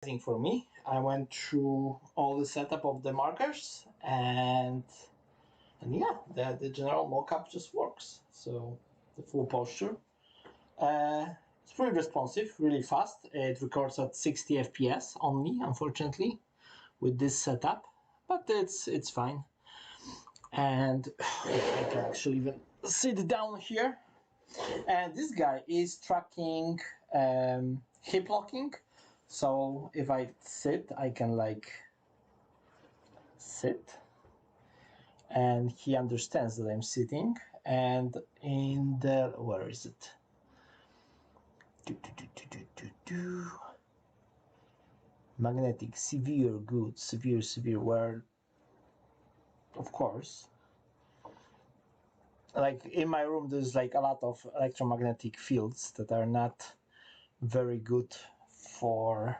For me, I went through all the setup of the markers, and yeah, the general mocap just works. So the full posture, it's pretty responsive, really fast. It records at 60 FPS only, unfortunately, with this setup, but it's fine. And I can actually even sit down here. And this guy is tracking hip locking. So if I sit, I can like sit, and he understands that I'm sitting. And in the, where is it? Magnetic, severe, good, severe, where, of course, like in my room there's like a lot of electromagnetic fields that are not very good for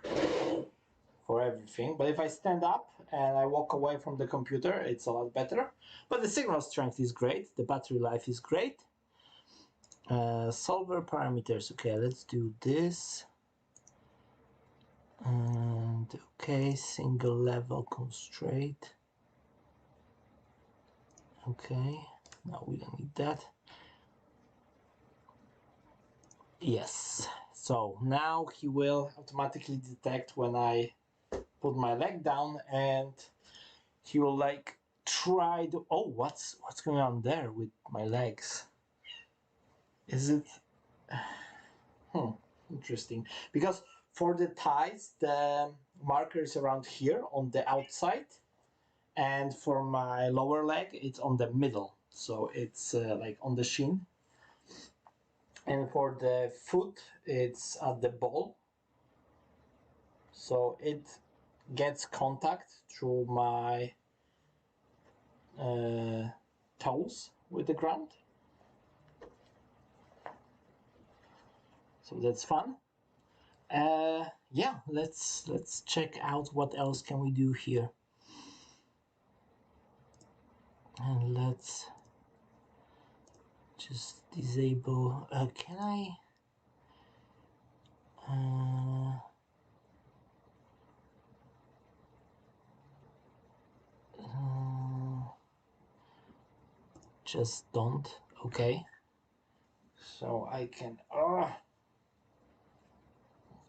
everything. But if I stand up and I walk away from the computer, it's a lot better. But the signal strength is great, the battery life is great. Solver parameters, okay, let's do this. And okay, single level constraint. Okay, no, we don't need that. Yes, so now he will automatically detect when I put my leg down, and he will like try to, oh, what's going on there with my legs? Is it interesting, because for the thighs the marker is around here on the outside, and for my lower leg it's on the middle, so it's like on the shin, and for the foot it's at the ball, so it gets contact through my toes with the ground. So that's fun. Yeah, let's check out what else can we do here. And let's just disable, can I just don't, okay, so I can move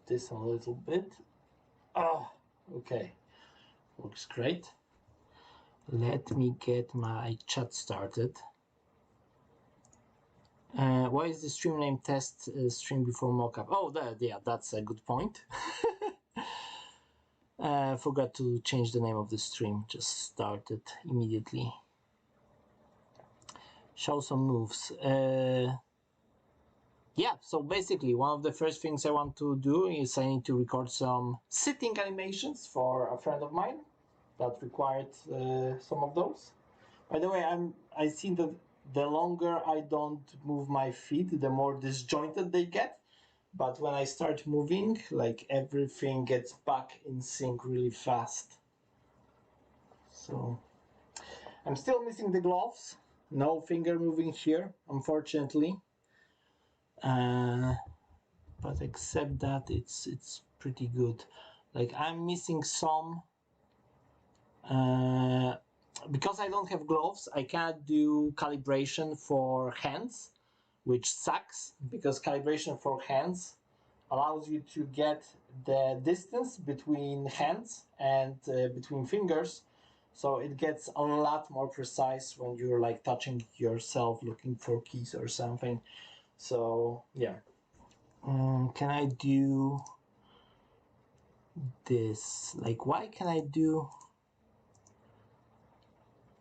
this a little bit. Okay, works great. Let me get my chat started. Why is the stream name test stream before mocap? Oh, yeah, that's a good point. Forgot to change the name of the stream, just started immediately. Show some moves. Yeah, so basically one of the first things I want to do is I need to record some sitting animations for a friend of mine that required some of those. By the way, I see that the longer I don't move my feet, the more disjointed they get. But when I start moving, like everything gets back in sync really fast. So I'm still missing the gloves. No finger moving here, unfortunately. But except that, it's pretty good. Like I'm missing some. Because I don't have gloves, I can't do calibration for hands, which sucks, because calibration for hands allows you to get the distance between hands and between fingers, so it gets a lot more precise when you're like touching yourself looking for keys or something. So yeah, can I do this? Like, why can I do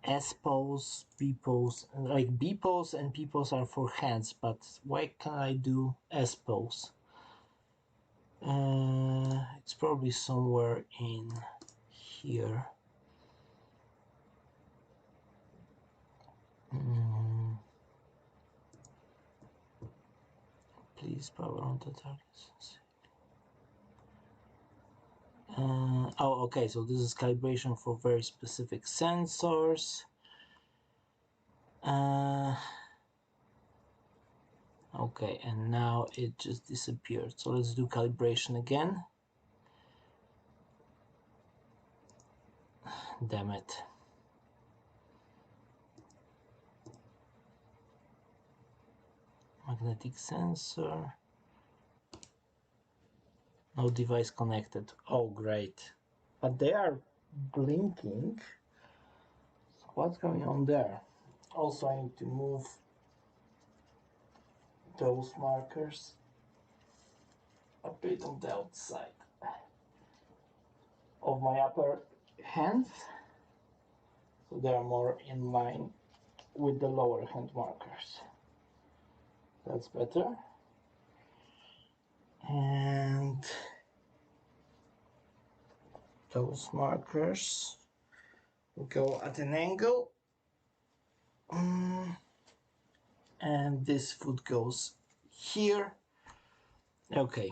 S pose, B pose? Like B pose and P pose are for hands, but why can I do S pose? It's probably somewhere in here. Please power on the targets. Oh, okay, so this is calibration for very specific sensors. Okay, and now it just disappeared. So let's do calibration again. Damn it. Magnetic sensor. No device connected. Oh, great. But they are blinking. So what's going on there? Also, I need to move those markers a bit on the outside of my upper hand, so they are more in line with the lower hand markers. That's better. And those markers will go at an angle. And this foot goes here. Okay.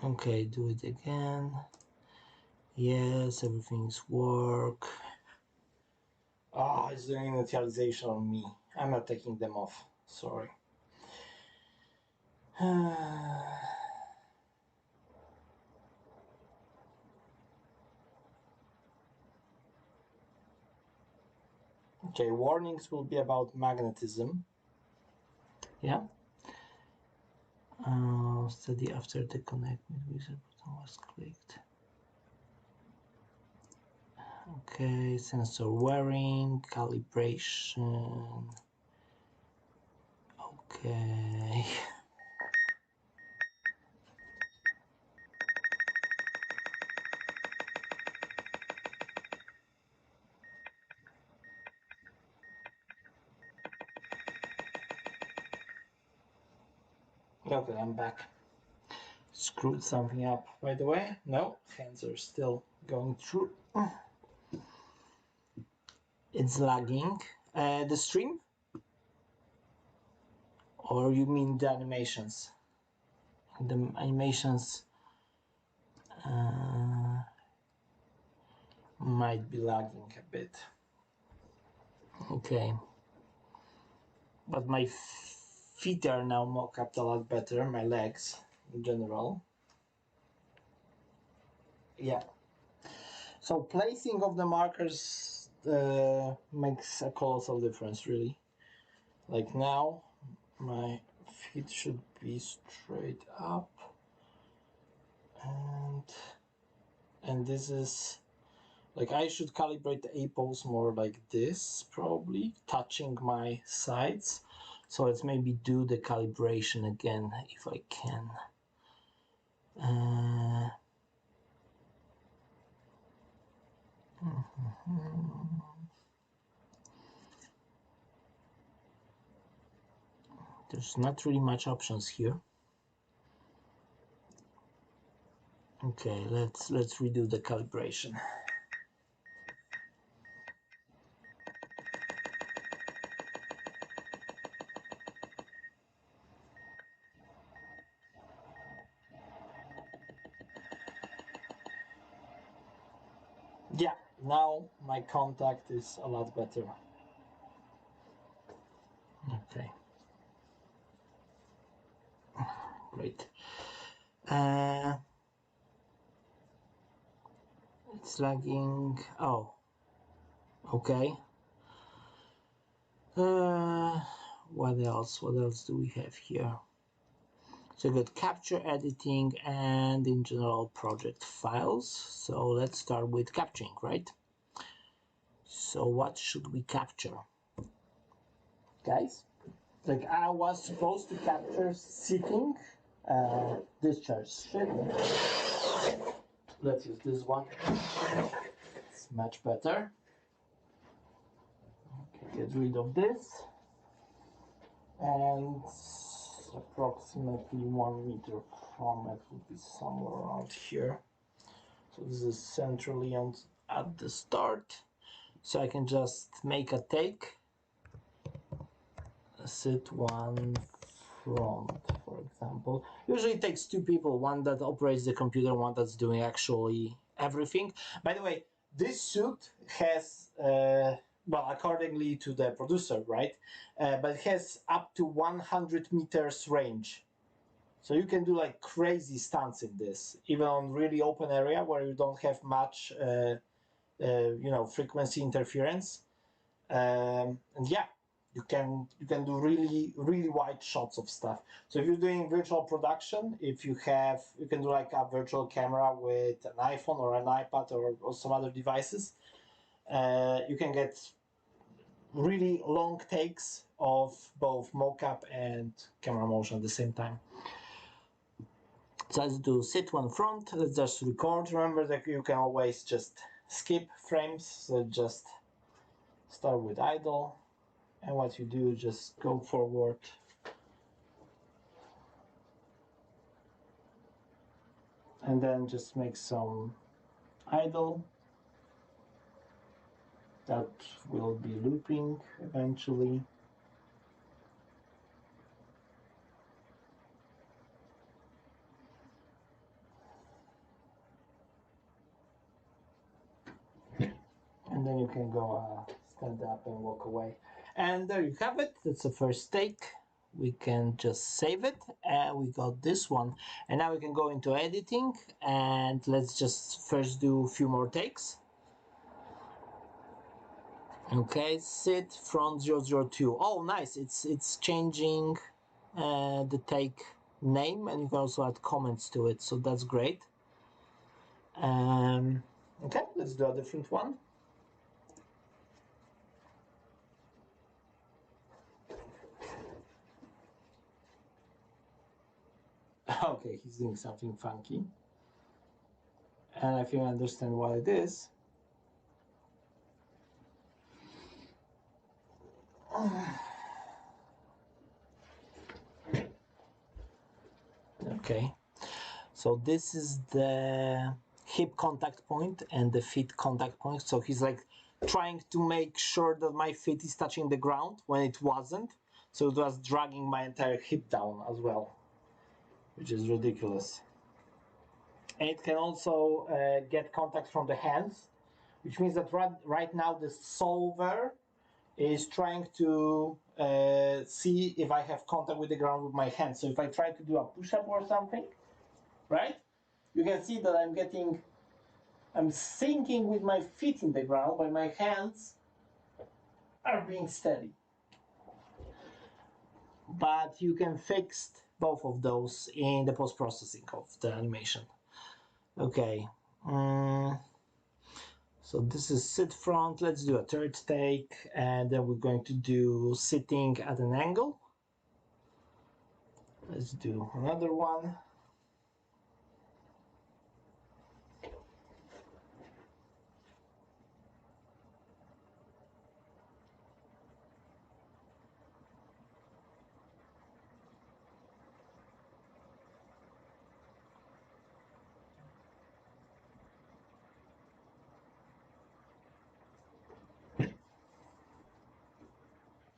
Okay, do it again. Yes, everything's work. Ah, it's doing initialization on me. I'm not taking them off. Sorry. Okay, warnings will be about magnetism. Yeah. Study after the connect wizard button was clicked. Okay, sensor wearing, calibration. Okay. Okay, I'm back. Screwed something up, by the way. No, hands are still going through. It's lagging. The stream? Or you mean the animations? The animations might be lagging a bit. Okay. But my feet are now mock-up a lot better, my legs in general. Yeah. So placing of the markers makes a colossal difference, really. Like now, my feet should be straight up, and this is like I should calibrate the A-poles more like this, probably touching my sides. So let's maybe do the calibration again if I can. There's not really much options here. Okay, let's redo the calibration. Yeah, now my contact is a lot better. Okay. Great. It's lagging. Oh. Okay. What else? What else do we have here? So we got capture, editing, and in general project files. So let's start with capturing, right? So what should we capture? Guys, like I was supposed to capture sitting discharge. Shit. Let's use this one. It's much better. Okay, get rid of this. And approximately 1 meter from it would be somewhere around here. So this is centrally on at the start. So I can just make a take, sit one front, for example. Usually it takes two people, one that operates the computer, one that's doing actually everything. By the way, this suit has, well, accordingly to the producer, right? But it has up to 100 meters range. So you can do like crazy stunts in this, even on really open area where you don't have much, frequency interference. And yeah, you can do really wide shots of stuff. So if you're doing virtual production, you can do like a virtual camera with an iPhone or an iPad or some other devices. You can get really long takes of both mocap and camera motion at the same time. So let's do sit one front. Let's just record. Remember that you can always just skip frames. So just start with idle. And what you do, just go forward. And then just make some idle. That will be looping eventually. And then you can go stand up and walk away. And there you have it. That's the first take. We can just save it, and we got this one. And now we can go into editing, and let's just first do a few more takes. Okay, sit front 002. Oh, nice. It's changing the take name, and you can also add comments to it, so that's great. Okay, let's do a different one. Okay, he's doing something funky. And I think I understand what it is. Okay, so this is the hip contact point and the feet contact point. So he's like trying to make sure that my feet is touching the ground when it wasn't. So it was dragging my entire hip down as well, which is ridiculous. And it can also get contact from the hands, which means that right now the solver is trying to see if I have contact with the ground with my hands. So if I try to do a push-up or something, right, you can see that I'm sinking with my feet in the ground, but my hands are being steady. But you can fix both of those in the post-processing of the animation. Okay. So this is sit front. Let's do a third take, and then we're going to do sitting at an angle. Let's do another one.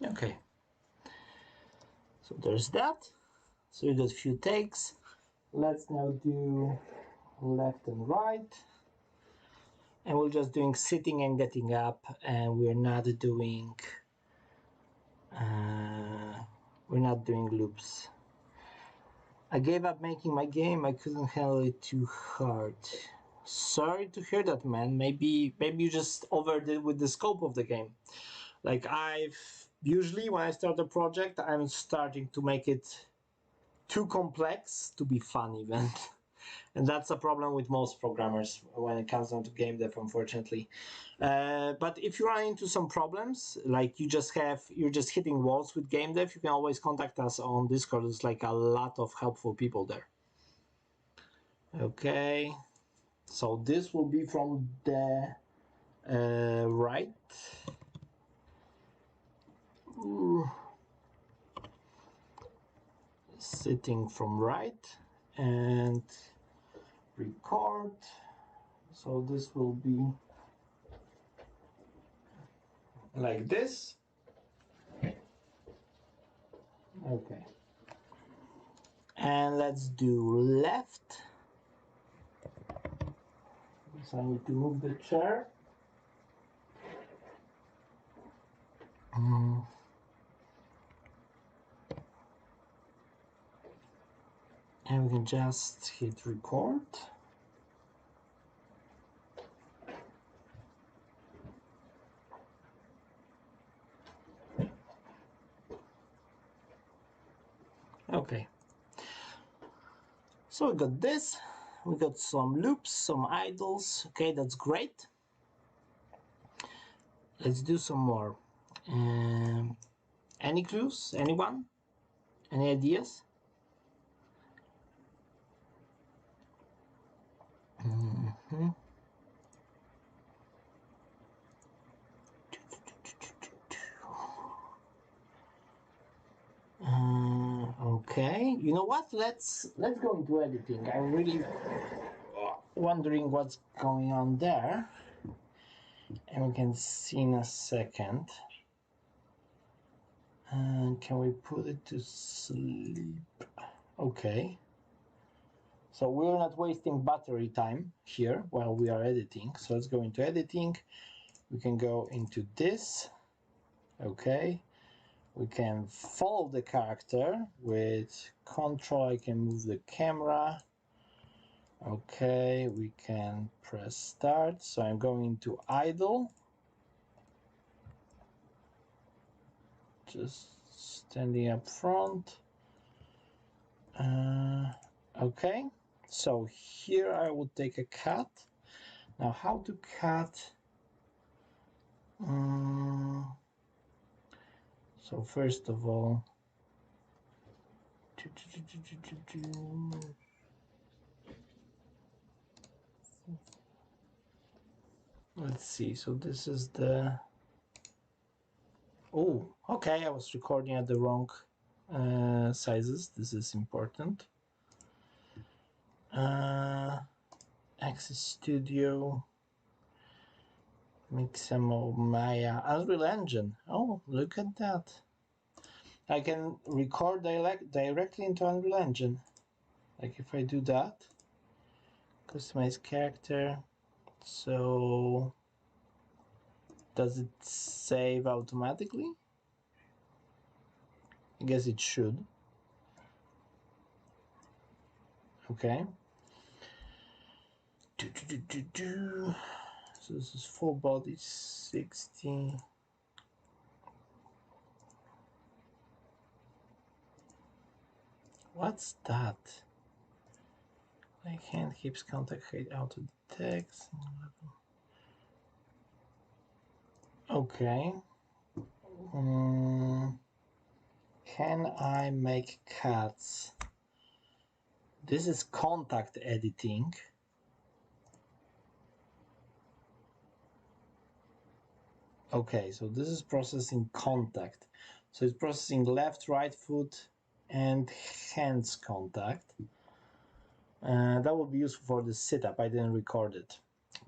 Okay. So there's that. So we got a few takes. Let's now do left and right. And we're just doing sitting and getting up, and we're not doing loops. I gave up making my game. I couldn't handle it too hard. Sorry to hear that, man. Maybe you just overdid with the scope of the game. Like usually when I start a project, I'm starting to make it too complex to be fun even. And that's a problem with most programmers when it comes down to game dev, unfortunately. But if you run into some problems, like you're just hitting walls with game dev, you can always contact us on Discord. There's like a lot of helpful people there. Okay, so this will be from the right. Ooh. Sitting from right and record. So this will be like this. Okay. And let's do left. So I need to move the chair. And we can just hit record. Okay. So we got this. We got some loops, some idles. Okay, that's great. Let's do some more. Any clues? Anyone? Any ideas? Okay, you know what? Let's go into editing. I'm really wondering what's going on there, and we can see in a second. Can we put it to sleep? Okay. So we're not wasting battery time here while we are editing. So let's go into editing. We can go into this. Okay. We can follow the character with control. I can move the camera. Okay, we can press start. So I'm going to idle. Just standing up front. Okay, so here I would take a cut. Now, how to cut? So first of all, let's see. So this is the. Oh, okay. I was recording at the wrong sizes. This is important. Access Studio, Mixamo, Maya, Unreal Engine. Oh, look at that. I can record directly into Unreal Engine. Like if I do that, customize character. So does it save automatically? I guess it should. Okay. So this is full body 60. What's that? My hand keeps contact height out of the text. Okay. Can I make cuts? This is contact editing. Okay, so this is processing contact. So it's processing left, right foot, and hands contact. That would be useful for the sit-up. I didn't record it.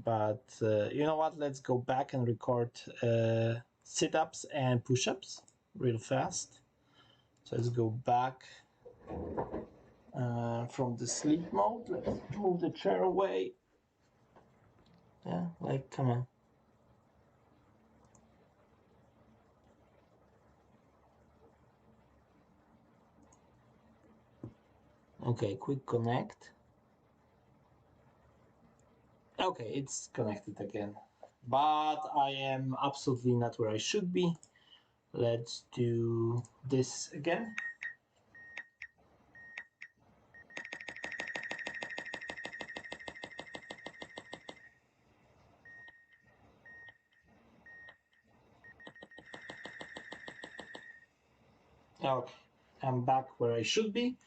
But you know what? Let's go back and record sit-ups and push-ups real fast. So let's go back from the sleep mode. Let's move the chair away. Yeah, like, come on. Okay, quick connect. Okay, it's connected again. But I am absolutely not where I should be. Let's do this again. Okay, I'm back where I should be.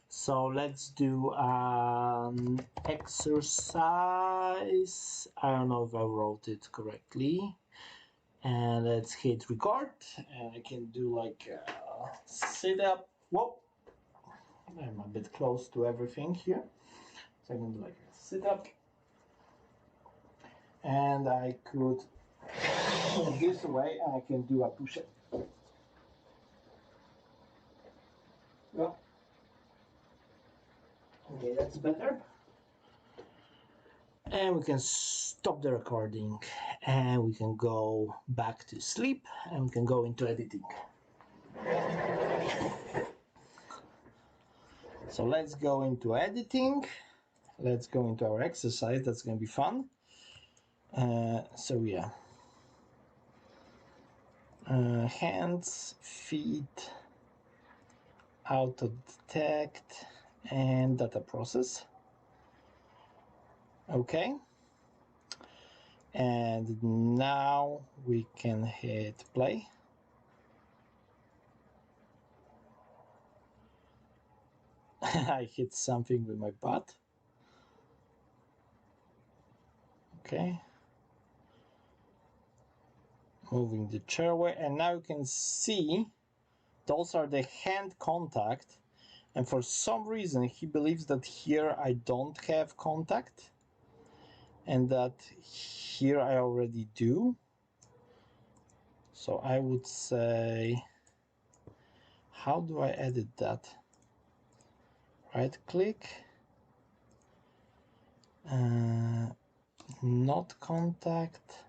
So let's do an exercise. I don't know if I wrote it correctly. And let's hit record. And I can do like a sit up. Whoa, I'm a bit close to everything here. So I can do like a sit up. And I could move this away and I can do a push up. Yeah. Okay, that's better. And we can stop the recording and we can go back to sleep and we can go into editing. So let's go into editing. Let's go into our exercise. That's going to be fun. So yeah. Hands, feet, auto detect, and data process. Okay. And now we can hit play. I hit something with my butt. Okay. Moving the chair away, and now you can see those are the hand contact, and for some reason he believes that here I don't have contact and that here I already do. So I would say, how do I edit that? Right click, not contact.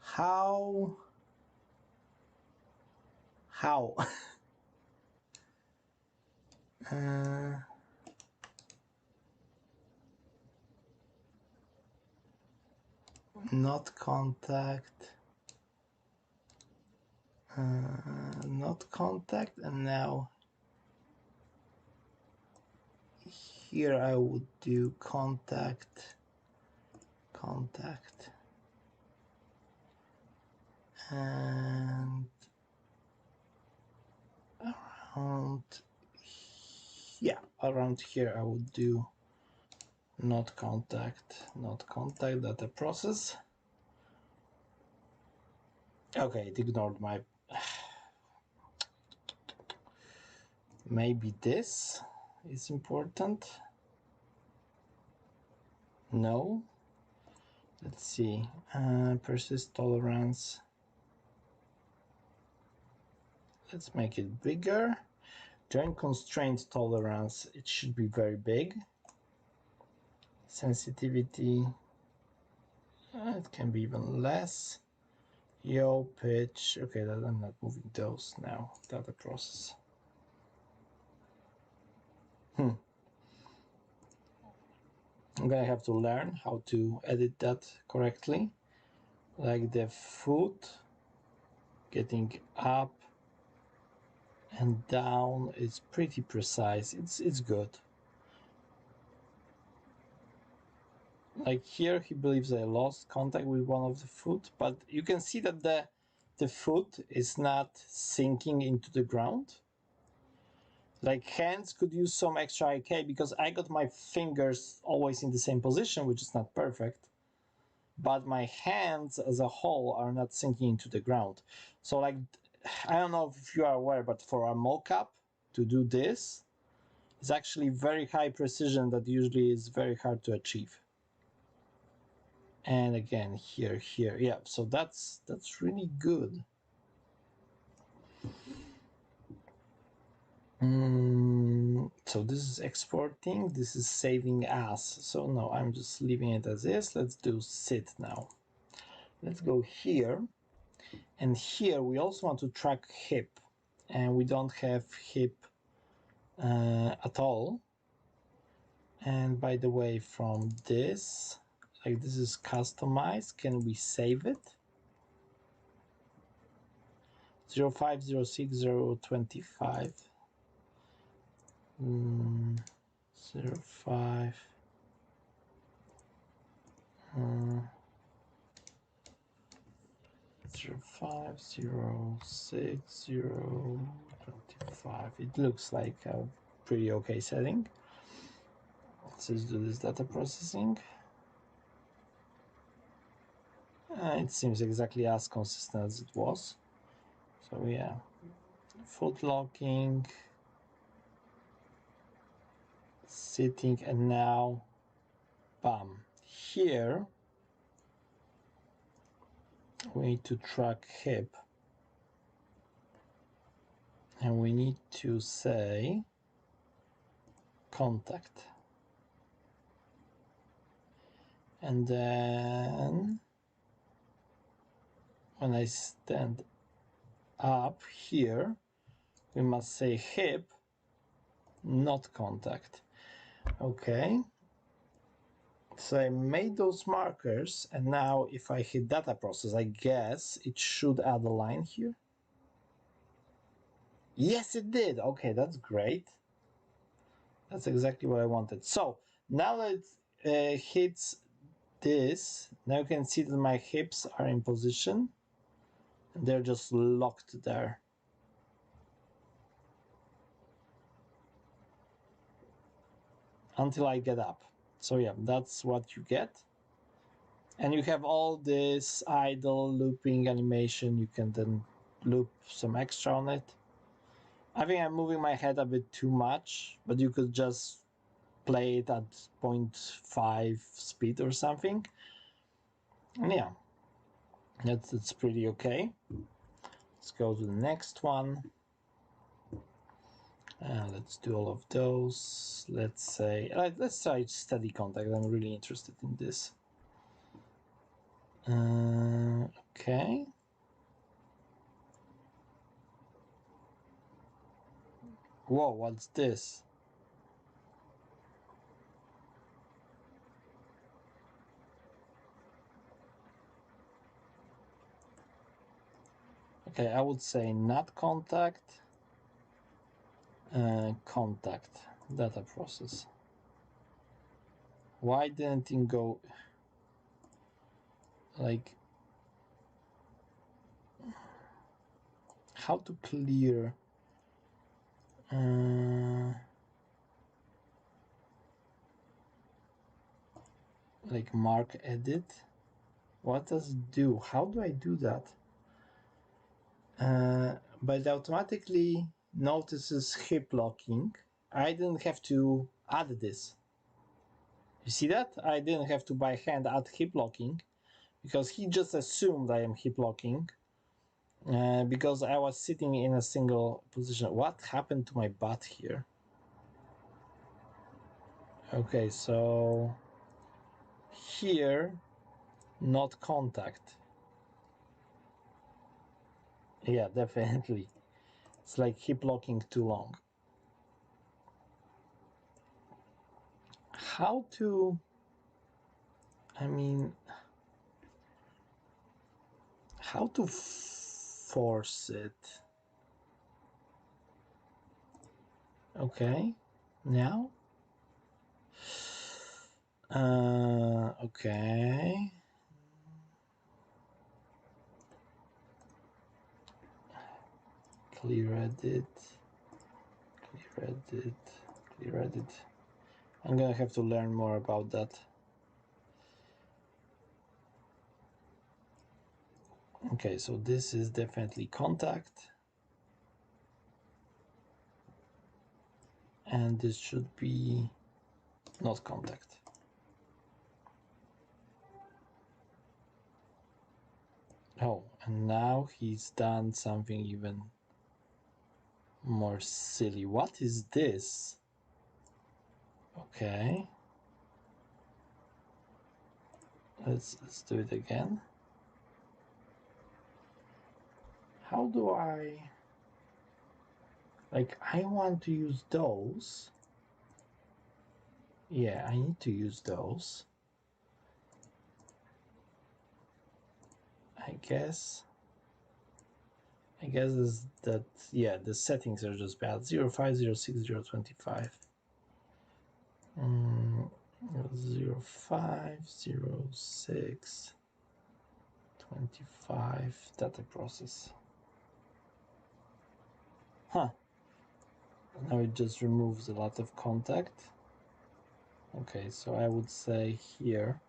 How? Not contact, not contact, and now here I would do contact, and around, yeah, around here I would do not contact, data process. Okay, it ignored my, maybe this is important. No. Let's see, persist tolerance. Let's make it bigger. Joint constraint tolerance, it should be very big. Sensitivity, it can be even less. Yaw, pitch, okay, I'm not moving those now. Data process. I'm gonna have to learn how to edit that correctly. Like the foot getting up and down is pretty precise. It's good. Like here, he believes I lost contact with one of the foot, but you can see that the foot is not sinking into the ground. Like hands could use some extra IK because I got my fingers always in the same position, which is not perfect. But my hands as a whole are not sinking into the ground. So like, I don't know if you are aware, but for a mocap to do this, it's actually very high precision that usually is very hard to achieve. And again, here, yeah, so that's really good. So this is exporting, this is saving as. So no, I'm just leaving it as is. Let's do sit now. Let's go here, and here we also want to track hip, and we don't have hip at all. And by the way, from this, like this is customized, can we save it? 0506025 05 0506025. It looks like a pretty okay setting. Let's just do this data processing. It seems exactly as consistent as it was. So yeah, foot locking, sitting, and now bam. Here we need to track hip. And we need to say contact. And then when I stand up here, we must say hip, not contact. Okay. So I made those markers, and now if I hit data process, I guess it should add a line here. Yes, it did. Okay, that's great. That's exactly what I wanted. So now that it hits this, now you can see that my hips are in position. And they're just locked there. Until I get up. So yeah, that's what you get. And you have all this idle looping animation. You can then loop some extra on it. I think I'm moving my head a bit too much, but you could just play it at 0.5 speed or something. And yeah, that's pretty okay. Let's go to the next one. And let's do all of those. Let's try steady contact. I'm really interested in this. Okay. Whoa, what's this? Okay, I would say not contact. Contact data process. Why didn't it go like how to clear like mark edit? What does it do? How do I do that? But it automatically notices hip locking. I didn't have to add this. You see that? I didn't have to by hand add hip locking because he just assumed I am hip locking because I was sitting in a single position. What happened to my butt here? Okay, so here, not contact. Yeah, definitely. It's like hip locking too long. How to, I mean, how to force it? Okay, now? Okay. Clear edit, clear edit, clear edit. I'm gonna have to learn more about that. Okay, so this is definitely contact. And this should be not contact. Oh, and now he's done something even more silly. What is this? Okay. Let's do it again. How do I like I want to use those. Yeah, I need to use those. I guess is that yeah, the settings are just bad. 05, 06, 025. 05, 06, 25 data process. Huh. Now it just removes a lot of contact. Okay, so I would say here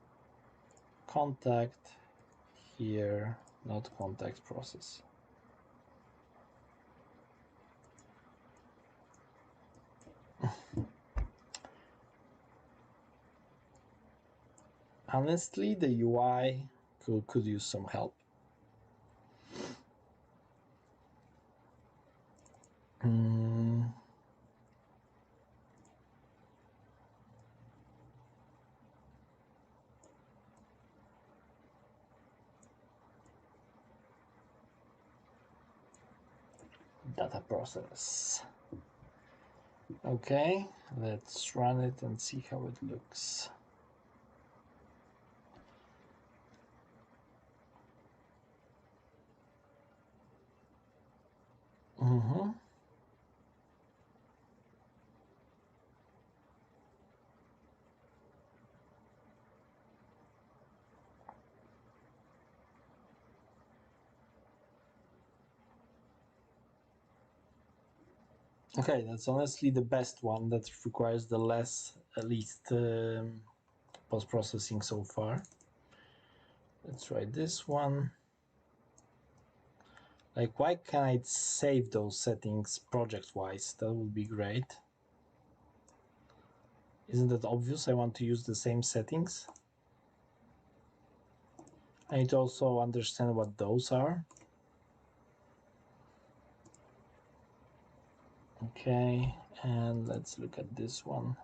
contact, here not contact process. Honestly, the UI could use some help. Data process. Okay, let's run it and see how it looks. Okay, that's honestly the best one that requires the least post-processing so far. Let's try this one. Like, why can't I save those settings project-wise? That would be great. Isn't that obvious? I want to use the same settings. I need to also understand what those are. Okay, and let's look at this one.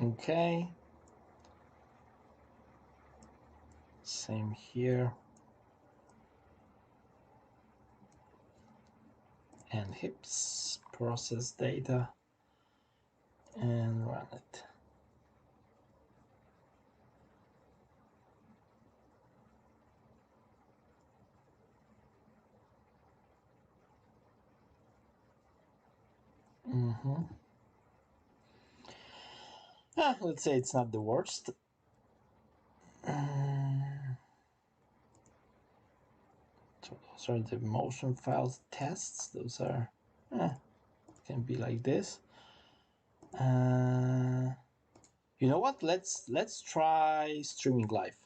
Okay. Same here. And hips, process data, and run it. Let's say it's not the worst. So those are the motion files tests. Those are can be like this. You know what? Let's try streaming live.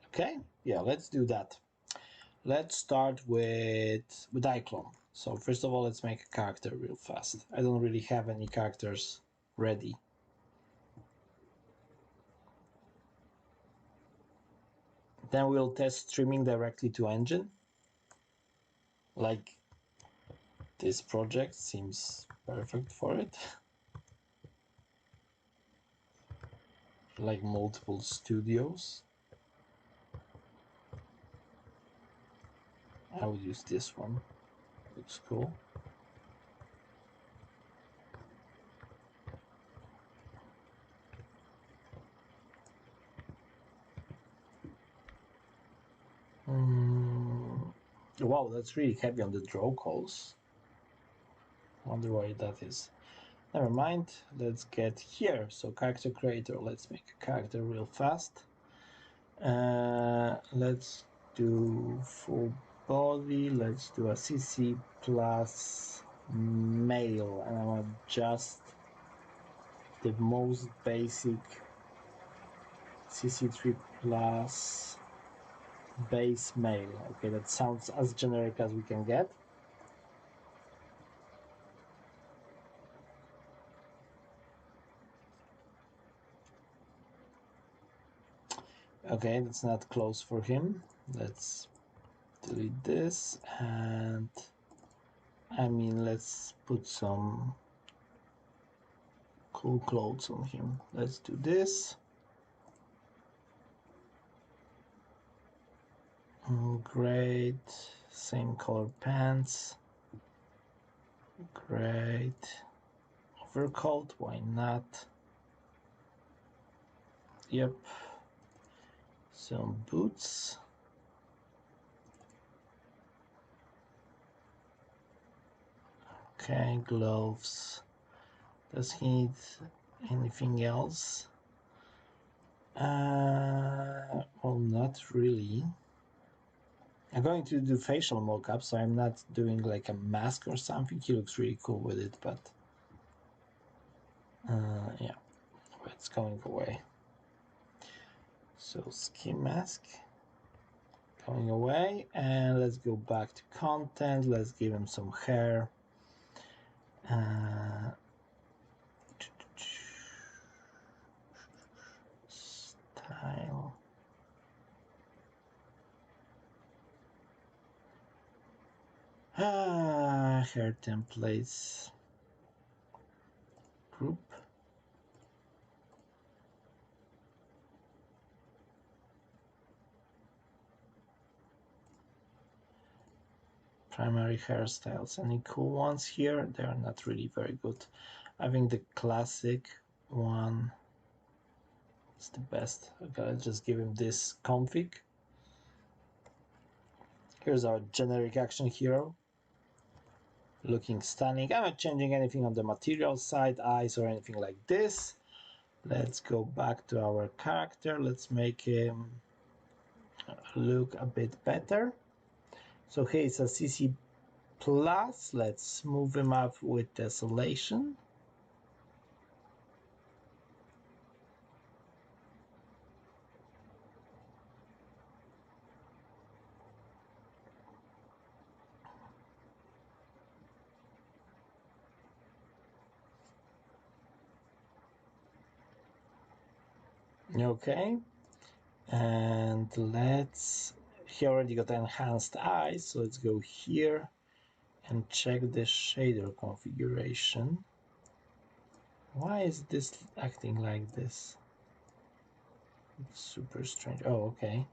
Okay, yeah, let's do that. Let's start with iClone. So first of all, let's make a character real fast. I don't really have any characters ready. Then we'll test streaming directly to engine. Like, this project seems perfect for it. Like multiple studios. I would use this one. Looks cool. Wow, that's really heavy on the draw calls. Wonder why that is. Never mind. Let's get here. So character creator. Let's make a character real fast. Let's do full body. Let's do a CC plus male, and I want just the most basic CC3 plus base male. Okay, that sounds as generic as we can get. Okay, that's not close for him. Let's delete this, and I mean, let's put some cool clothes on him. Let's do this. Great. Same color pants. Great. Overcoat, why not? Yep. Some boots. Okay, gloves. Does he need anything else? Well, not really. I'm going to do facial mocap, so I'm not doing like a mask or something. He looks really cool with it, but yeah, it's going away. So ski mask going away, and let's go back to content. Let's give him some hair. Style. Hair templates. Group. Primary hairstyles. Any cool ones here? They are not really very good. I think the classic one is the best. Okay, let's just give him this config. Here's our generic action hero. Looking stunning. I'm not changing anything on the material side, eyes or anything like this. Let's go back to our character. Let's make him look a bit better. So here's a CC plus. Let's move him up with Desolation. Okay, and he already got enhanced eyes, so let's go here and check the shader configuration. Why is this acting like this? It's super strange. Oh, okay.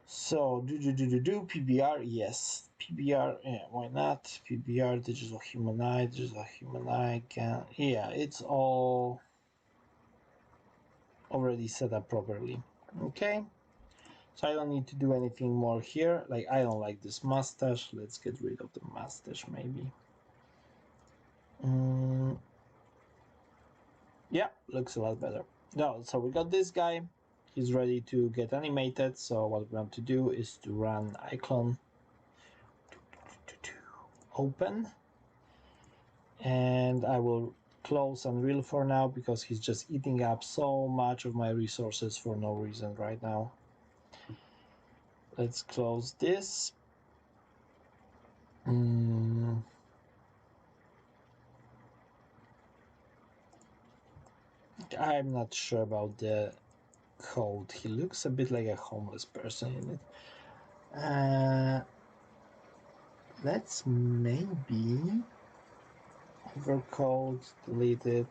So PBR, yes. PBR, yeah, why not? PBR, digital human eye, yeah, it's all already set up properly. Okay, so I don't need to do anything more here. Like, I don't like this mustache. Let's get rid of the mustache, maybe. Yeah, looks a lot better. No, so we got this guy. He's ready to get animated. So what we want to do is to run iClone, open, and I will close Unreal for now because he's just eating up so much of my resources for no reason right now. Let's close this. I'm not sure about the code. He looks a bit like a homeless person in it. Let's maybe overcode, delete it.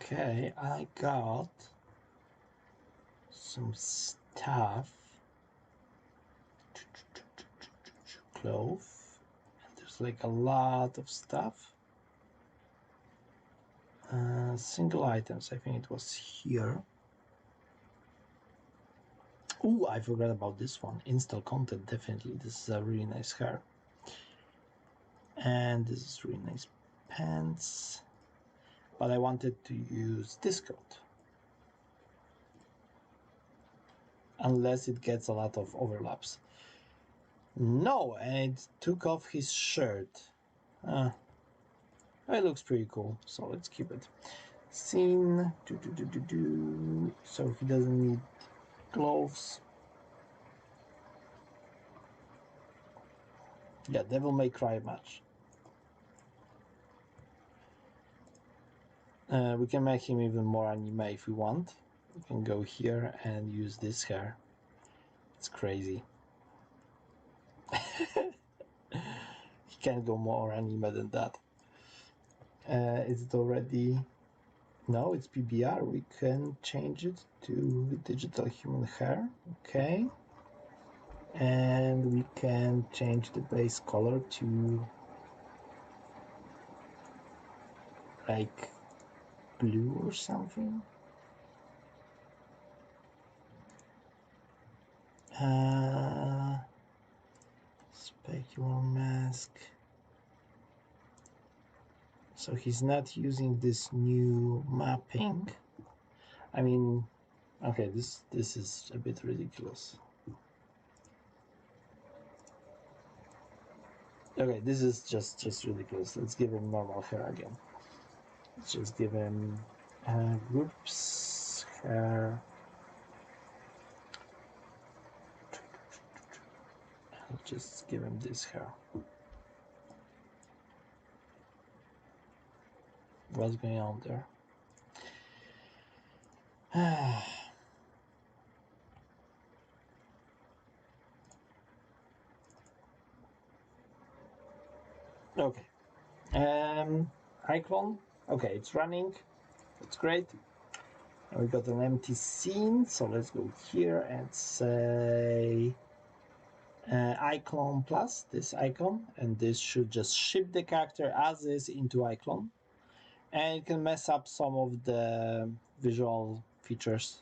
Okay, I got some stuff. Clove. And there's like a lot of stuff. Single items, I think it was here. Oh, I forgot about this one. Install content, definitely. This is a really nice hair. And this is really nice pants. But I wanted to use this code. Unless it gets a lot of overlaps. No, and it took off his shirt. It looks pretty cool, so let's keep it. Scene. So he doesn't need gloves. Yeah, Devil May Cry match. We can make him even more anime if we want. We can go here and use this hair. It's crazy. He can't go more anime than that. Is it already? No, it's PBR. We can change it to digital human hair. Okay. And we can change the base color to like blue or something. Specular mask. So he's not using this new mapping. I mean, okay, this is a bit ridiculous. Okay, this is just ridiculous. Let's give him normal hair again. Let's just give him groups hair. just give him this hair. What's going on there? Okay. iClone. Okay, it's running. That's great. And we got an empty scene, so let's go here and say iClone plus this icon, and this should just ship the character as is into iClone, and it can mess up some of the visual features,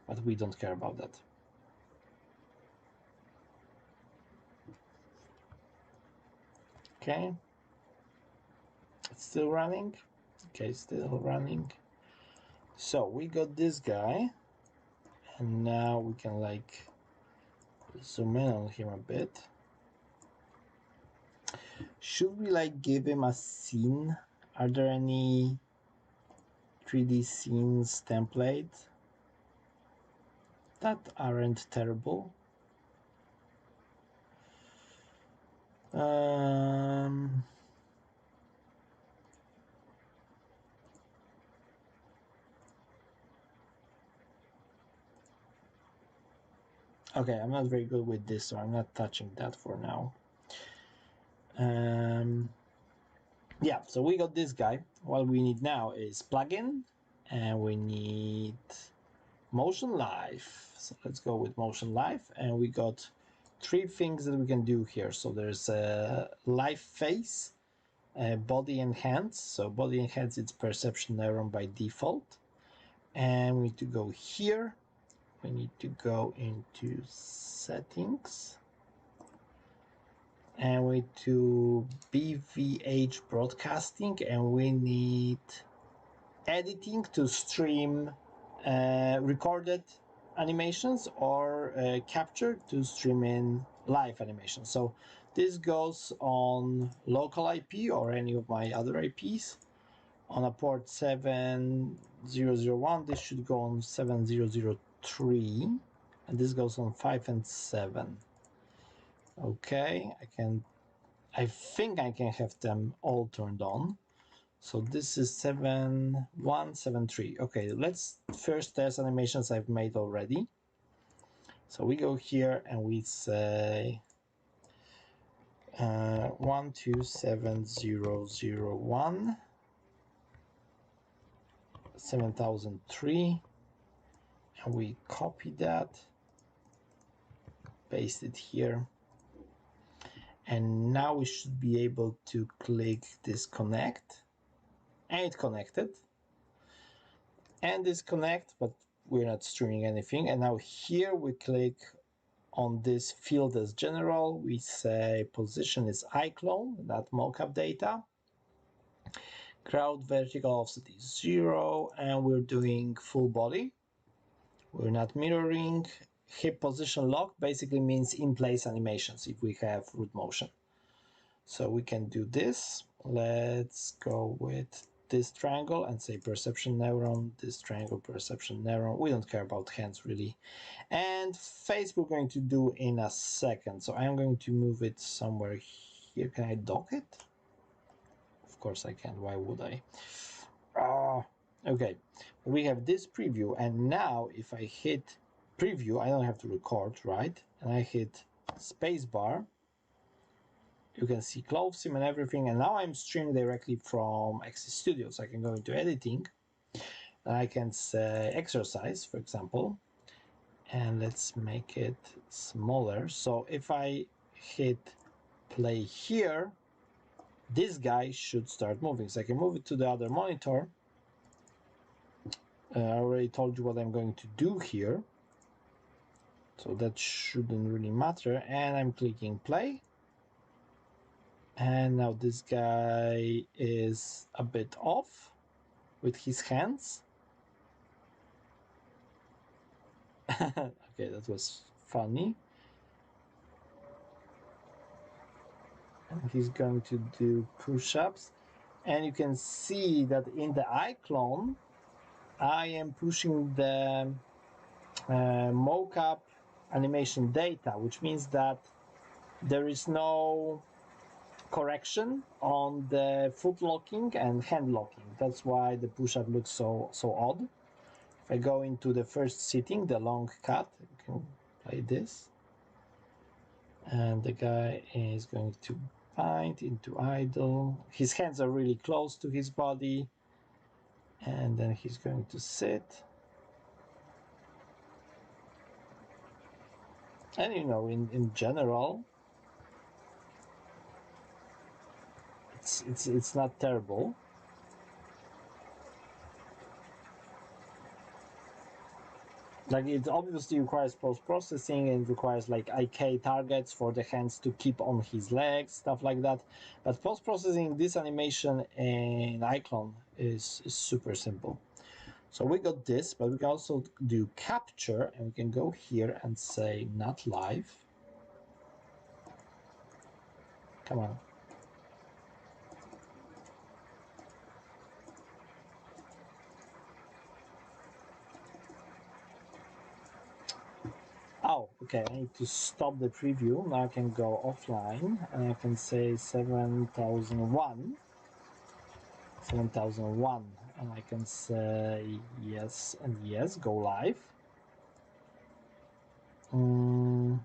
but we don't care about that. Okay, it's still running. Okay, still running. So we got this guy, and now we can like zoom in on him a bit. Should we like give him a scene? Are there any 3D scenes template that aren't terrible? Okay, I'm not very good with this, so I'm not touching that for now. Yeah, so we got this guy. What we need now is plugin, and we need motion live. So let's go with motion live, and we got 3 things that we can do here. So there's a live face, body and hands. So body and hands, it's perception neuron by default, and we need to go here. We need to go into settings, and we need to BVH broadcasting, and we need editing to stream recorded animations or capture to stream in live animation. So this goes on local IP or any of my other IPs. On a port 7001, this should go on 7003, and this goes on 5 and 7. Okay, I think I can have them all turned on. So this is 7173. Okay, let's first test animations I've made already. So we go here and we say 127001 7003, and we copy that, paste it here, and now we should be able to click this connect, and it connected, and this connect, but we're not streaming anything. And now here we click on this field as general, we say position is iClone, that mocap data, crowd vertical offset is 0, and we're doing full body. We're not mirroring. Hip position lock basically means in place animations if we have root motion. So we can do this. Let's go with this triangle and say perception neuron, this triangle perception neuron. We don't care about hands really. And face we're going to do in a second. So I'm going to move it somewhere here. Can I dock it? Of course I can. Why would I? Okay, we have this preview, and now if I hit preview, I don't have to record, right? And I hit spacebar, you can see clove sim and everything, and now I'm streaming directly from Axis Studio. So I can go into editing, and I can say exercise, for example, and let's make it smaller. So if I hit play here, this guy should start moving. So I can move it to the other monitor. I already told you what I'm going to do here, so that shouldn't really matter. And I'm clicking play, and now this guy is a bit off with his hands. Okay, that was funny. And he's going to do push-ups, and you can see that in the iClone I am pushing the mocap animation data, which means that there is no correction on the foot locking and hand locking. That's why the push-up looks so odd. If I go into the first sitting, the long cut, you can play this, and the guy is going to bind into idle. His hands are really close to his body, and then he's going to sit. And you know, in general, it's not terrible. Like, it obviously requires post-processing and requires like IK targets for the hands to keep on his legs, stuff like that. But post-processing this animation in iClone is super simple. So we got this, but we can also do capture, and we can go here and say not live. Come on. Oh, okay, I need to stop the preview. Now I can go offline, and I can say 7001. 7001, and I can say yes and yes, go live. And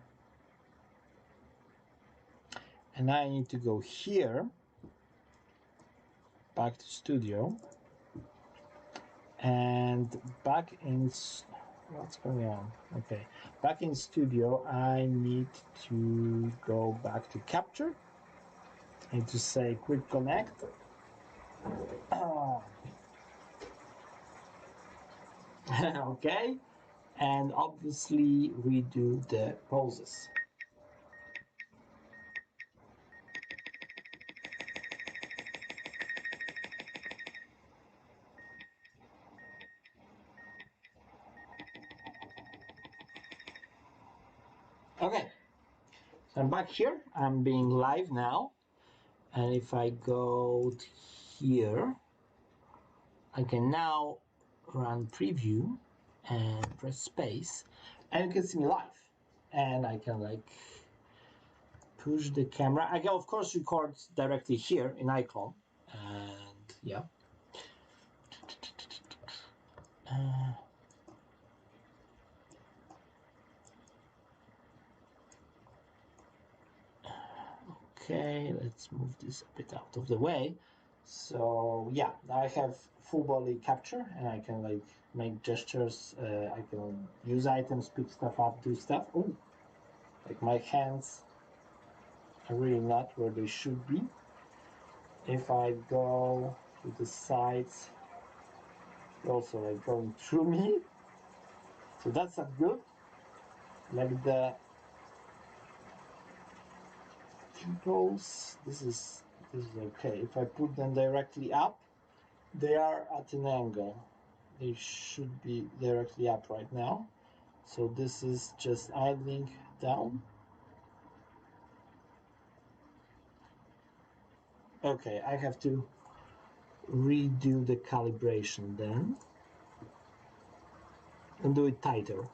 now I need to go here, back to studio, and back in, what's going on? Okay, back in studio, I need to go back to capture. I need to say quick connect. Okay, and obviously redo the poses. Okay, so I'm back here. I'm being live now, and if I go to here, I can now run preview and press space, and you can see me live. And I can like push the camera. I can of course record directly here in iClone, and yeah. Okay, let's move this a bit out of the way. So yeah, now I have full body capture, and I can like make gestures. I can use items, pick stuff up, do stuff. Oh, like my hands are really not where they should be. If I go to the sides, they're also like going through me. So that's not good. Like the pupils, this is okay. If I put them directly up, they are at an angle. They should be directly up right now. So this is just idling down. Okay, I have to redo the calibration then and do it tighter.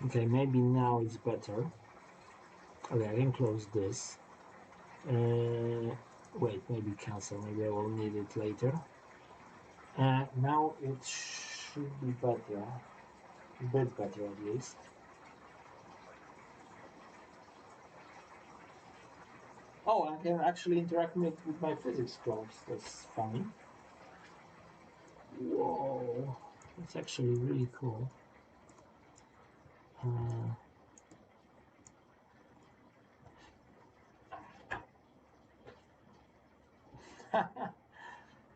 Okay, maybe now it's better. Okay, I can close this. Wait, maybe cancel. Maybe I will need it later. Now it should be better. A bit better at least. Oh, I can actually interact with my physics clones. That's funny. Whoa, that's actually really cool.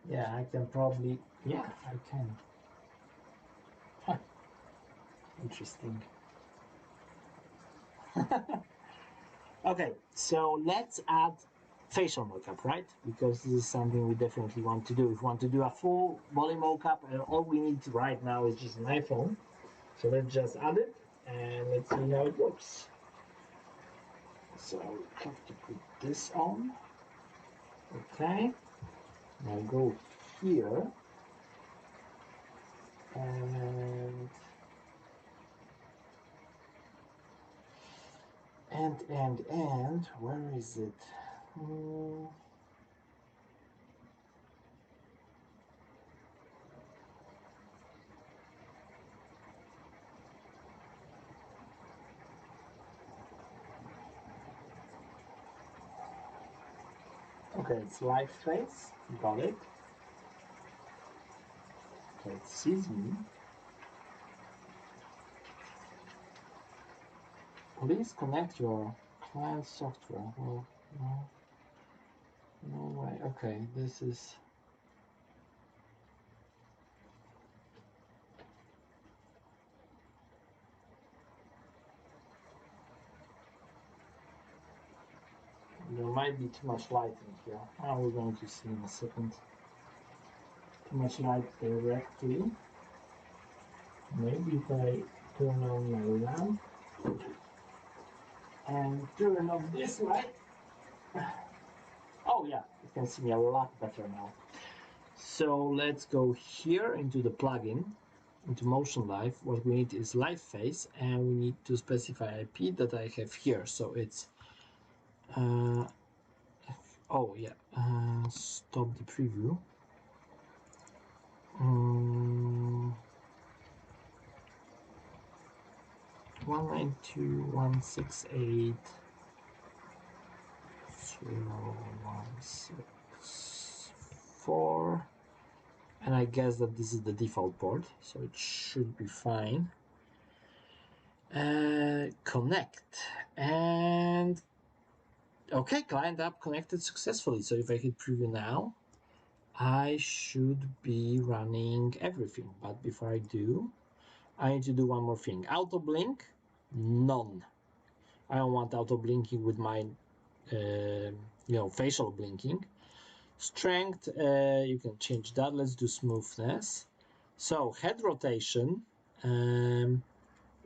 Yeah, I can probably. Yeah, I can. Huh. Interesting. Okay, so let's add facial mocap, right? Because this is something we definitely want to do. If we want to do a full body mocap, all we need right now is just an iPhone. So let's just add it and let's see how it works. So I have to put this on. Okay. Now go here and where is it? Okay, it's live face. Got it. Okay, it sees me. Please connect your client software. Well, no way. Okay, this is. There might be too much light in here. We're going to see in a second. Too much light directly. Maybe if I turn on my lamp and turn off this light. Oh yeah, you can see me a lot better now. So let's go here into the plugin, into Motion Live. What we need is live face, and we need to specify IP that I have here. So it's oh yeah, stop the preview. 192.168.0.164, and I guess that this is the default port, so it should be fine. Connect, and okay, client app connected successfully. So if I hit preview now, I should be running everything. But before I do, I need to do one more thing. Auto blink, none. I don't want auto blinking with my facial blinking. Strength, you can change that. Let's do smoothness. So head rotation,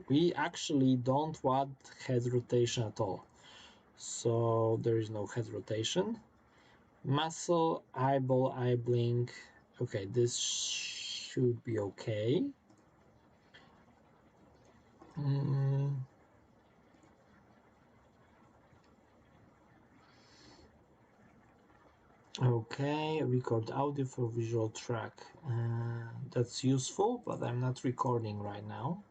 we actually don't want head rotation at all. So there is no head rotation. Muscle, eyeball, eye blink. Okay, this should be okay. Okay, record audio for visual track. That's useful, but I'm not recording right now.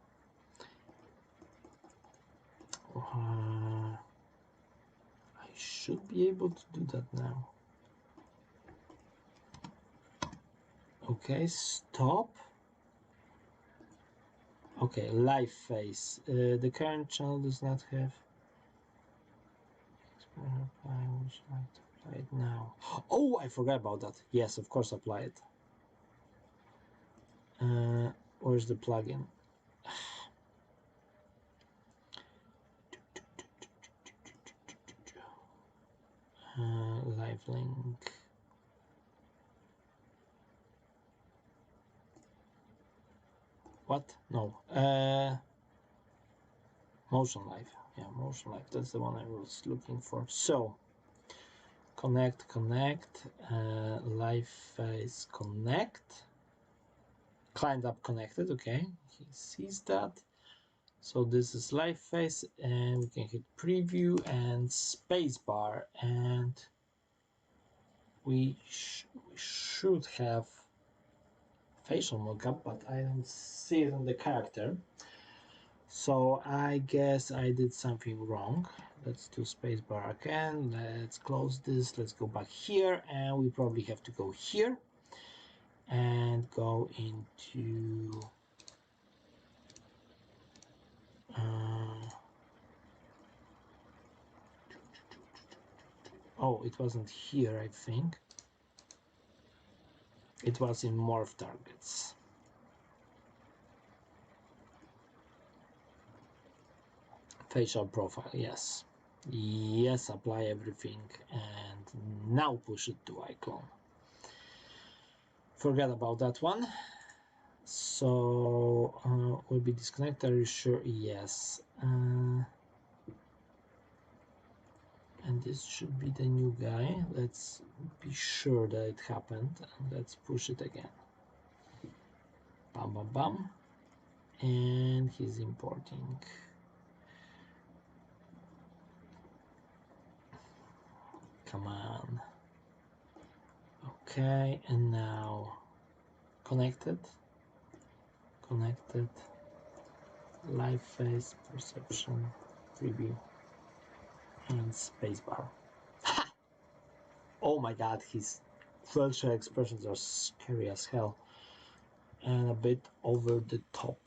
I should be able to do that now. Okay, stop. Okay, live face. The current channel does not have. I would like to apply it now. Oh, I forgot about that. Yes, of course, apply it. Where's the plugin? Live link. What? No. Motion Live. Yeah, Motion Live. That's the one I was looking for. So, connect, live face connect. Client app connected. Okay, he sees that. So this is live face, and we can hit preview and spacebar, and we should have facial mocap, but I don't see it on the character. So I guess I did something wrong. Let's do spacebar again. Let's close this. Let's go back here, and we probably have to go here and go into oh, it wasn't here, I think. It was in morph targets. Facial profile, yes. Yes, apply everything, and now push it to iClone. Forget about that one. So will be disconnected. Are you sure? Yes. And this should be the new guy. Let's be sure that it happened, and let's push it again. Bam, bam, bam. And he's importing. Come on. Okay, and now connected, live face, perception, preview, and spacebar. Oh my god, his facial expressions are scary as hell and a bit over the top.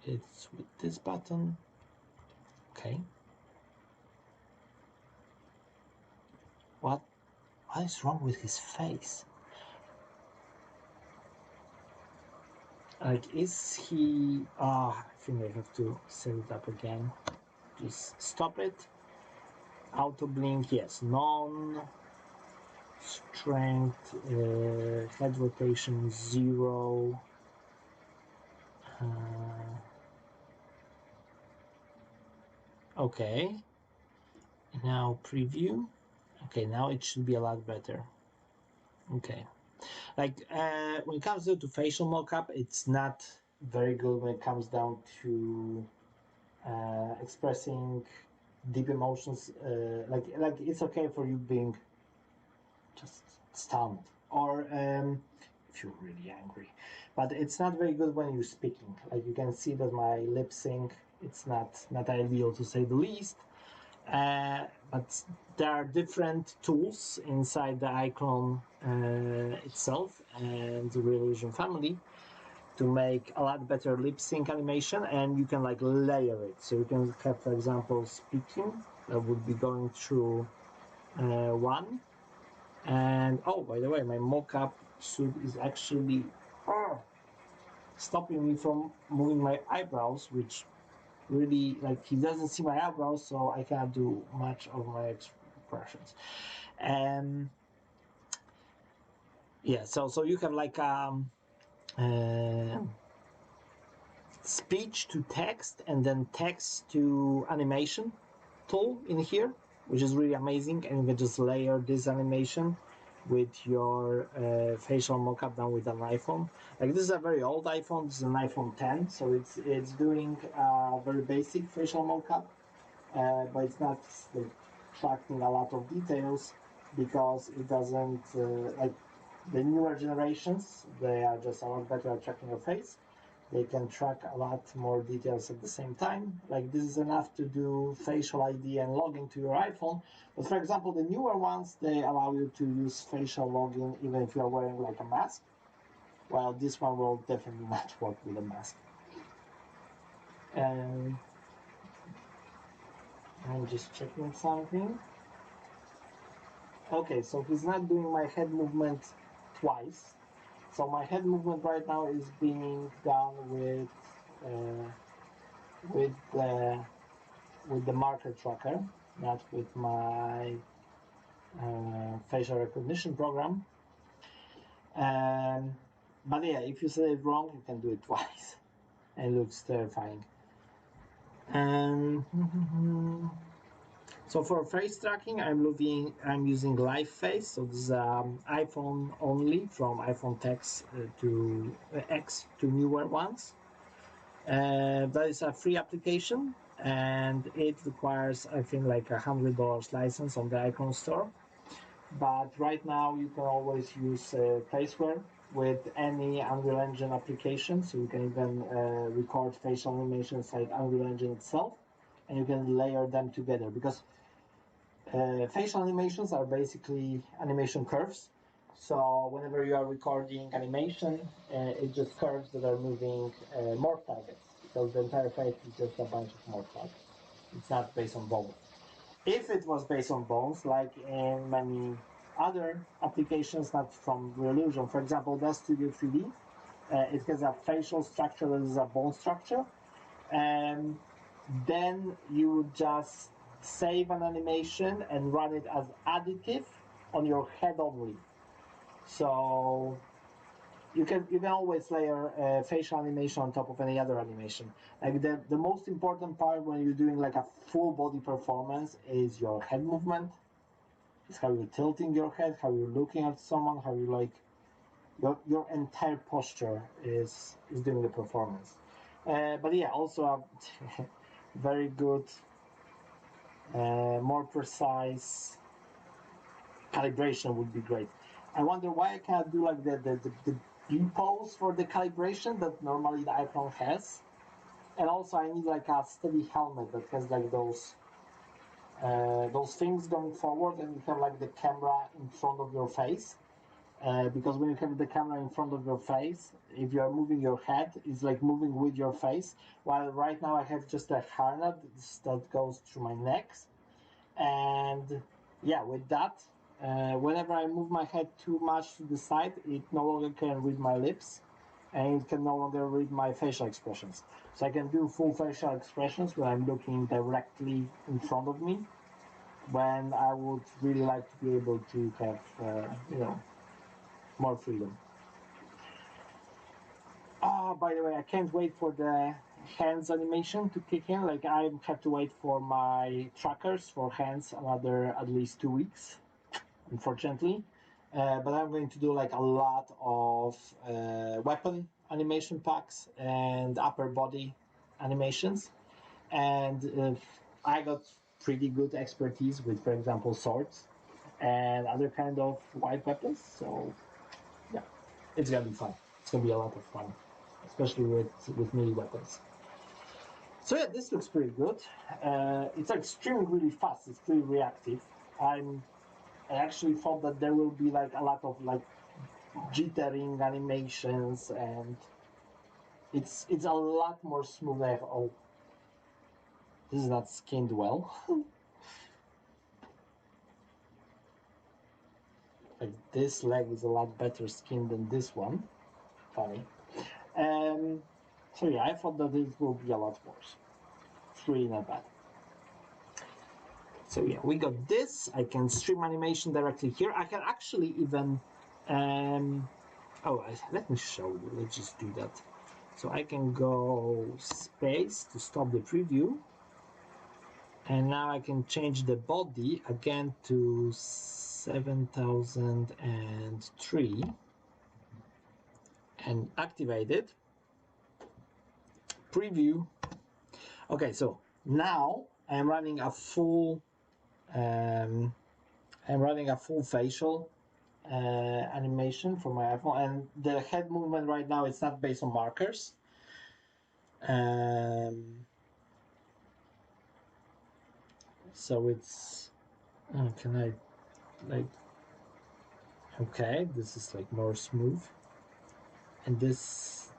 It's with this button. Okay. What is wrong with his face? Like, is he... I think I have to set it up again. Just stop it. Auto blink, yes. None. Strength, head rotation 0. Okay. Now preview. Okay, now it should be a lot better. Okay. Like, when it comes to facial mocap, it's not very good when it comes down to expressing deep emotions. Like it's okay for you being just stunned, or if you're really angry, but it's not very good when you're speaking. Like, you can see that my lip sync, it's not ideal, to say the least. But there are different tools inside the iClone itself and the Reallusion family to make a lot better lip sync animation, and you can like layer it. So you can have, for example, speaking that would be going through one. And oh, by the way, my mocap suit is actually stopping me from moving my eyebrows, which really, like, he doesn't see my eyebrows, so I cannot do much of my expressions. And yeah, so you have like speech to text and then text to animation tool in here, which is really amazing. And you can just layer this animation with your facial mocap done with an iPhone. Like, this is a very old iPhone. This is an iPhone 10, so it's doing very basic facial mocap, but it's not like tracking a lot of details, because it doesn't like the newer generations. They are just a lot better at tracking your face. They can track a lot more details at the same time. Like, this is enough to do facial ID and login to your iPhone. But for example, the newer ones, they allow you to use facial login even if you're wearing like a mask. Well, this one will definitely not work with a mask. And I'm just checking something. Okay, so he's not doing my head movement twice. So my head movement right now is being done with the marker tracker, not with my facial recognition program. But yeah, if you say it wrong, you can do it twice. It looks terrifying. So for face tracking, I'm using live face. So this is iPhone only, from iPhone X to X to newer ones. That is a free application, and it requires, I think, like $100 license on the iClone store. But right now you can always use Placeware with any Unreal Engine application, so you can even record facial animations like Unreal Engine itself, and you can layer them together, because facial animations are basically animation curves. So whenever you are recording animation, it's just curves that are moving morph targets, because the entire face is just a bunch of morph targets. It's not based on bones. If it was based on bones, like in many other applications, not from Reallusion, for example, Dust Studio 3D, it has a facial structure that is a bone structure, and then you would just save an animation and run it as additive on your head only. So you can always layer facial animation on top of any other animation. Like the most important part when you're doing like a full body performance is your head movement. It's how you're tilting your head, how you're looking at someone, how you like your entire posture is doing the performance. But yeah, also a very good, more precise calibration would be great. I wonder why I can't do like the B pose for the calibration that normally the iClone has. And also I need like a steady helmet that has like those things going forward, and you have like the camera in front of your face. Because when you have the camera in front of your face, if you are moving your head, it's like moving with your face. While right now I have just a harness that goes through my neck. And yeah, with that, whenever I move my head too much to the side, it no longer can read my lips, and it can no longer read my facial expressions. So I can do full facial expressions when I'm looking directly in front of me, when I would really like to be able to have, more freedom. By the way, I can't wait for the hands animation to kick in. Like, I have to wait for my trackers for hands another at least 2 weeks, unfortunately. But I'm going to do like a lot of weapon animation packs and upper body animations. And I got pretty good expertise with, for example, swords and other kind of wide weapons. So yeah, it's gonna be fun. It's gonna be a lot of fun, especially with melee weapons. So yeah, this looks pretty good. It's like streaming really fast. It's pretty reactive. I actually thought that there will be like a lot of like jittering animations, and it's a lot more smooth. Oh, this is not skinned well. Like this leg is a lot better skinned than this one. Funny. So yeah, I thought that this will be a lot worse. It's really not bad. So yeah, we got this. I can stream animation directly here. I can actually even let me show you. Let's just do that. So I can go space to stop the preview. And now I can change the body again to 7003 and activate it. Preview. Okay, so now I'm running a full facial animation for my iPhone, and the head movement right now it's not based on markers. So it's can I like okay, this is like more smooth, and this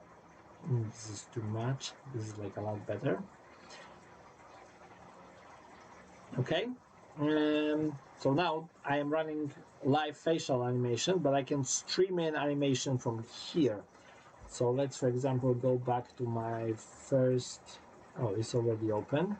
is too much. This is like a lot better. Okay. So now I am running live facial animation, but I can stream in animation from here. So let's, for example, go back to my first. Oh, it's already open.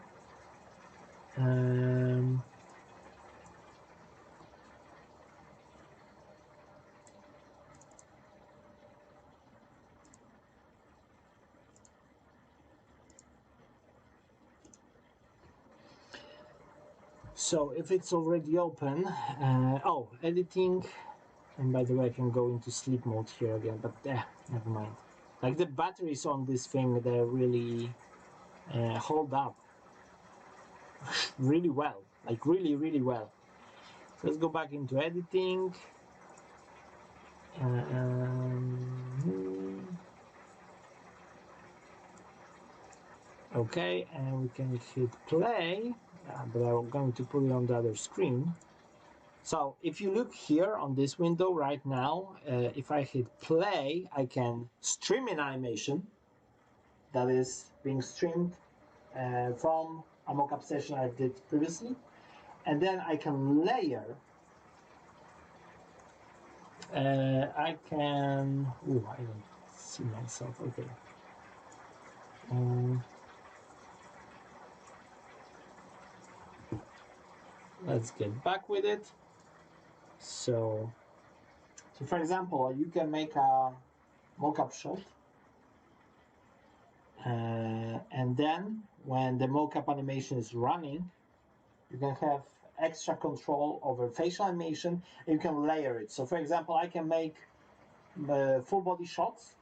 So if it's already open, editing, and by the way, I can go into sleep mode here again, but never mind. Like the batteries on this thing, they really hold up really well, like really, really well. So let's go back into editing. Okay, and we can hit play, but I'm going to put it on the other screen. So if you look here on this window right now, if I hit play, I can stream in animation that is being streamed from a mocap session I did previously. And then I can layer. I can. Oh, I don't see myself. Okay. Let's get back with it. So for example, you can make a mocap shot. And then when the mocap animation is running, you can have extra control over facial animation, and you can layer it. So for example, I can make full body shots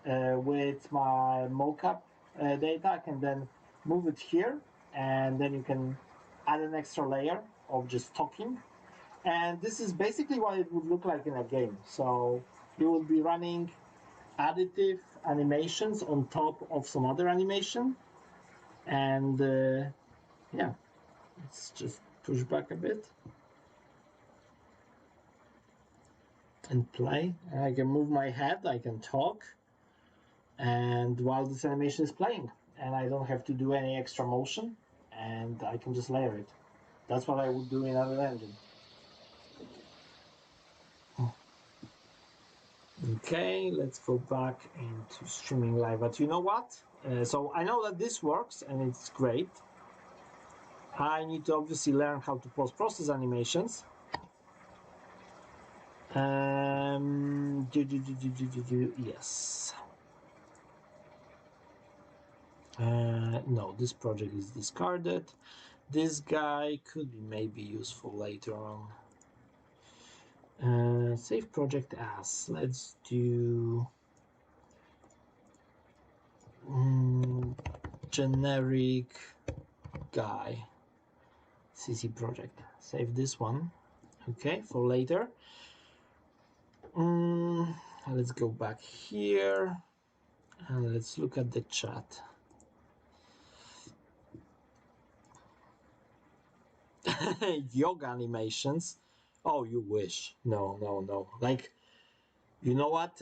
with my mocap data. I can then move it here, and then you can add an extra layer of just talking. And this is basically what it would look like in a game. So you will be running additive animations on top of some other animation. And yeah, let's just push back a bit and play. I can move my head, I can talk, and while this animation is playing, and I don't have to do any extra motion, and I can just layer it. That's what I would do in Unreal Engine. Okay, let's go back into streaming live. But you know what? So I know that this works and it's great. I need to obviously learn how to post-process animations. Yes. No, this project is discarded. This guy could be maybe useful later on. Save project as. Let's do generic guy CC project. Save this one. Okay, for later. Let's go back here and let's look at the chat. Yoga animations. Oh, you wish. No, no, no. Like, you know what?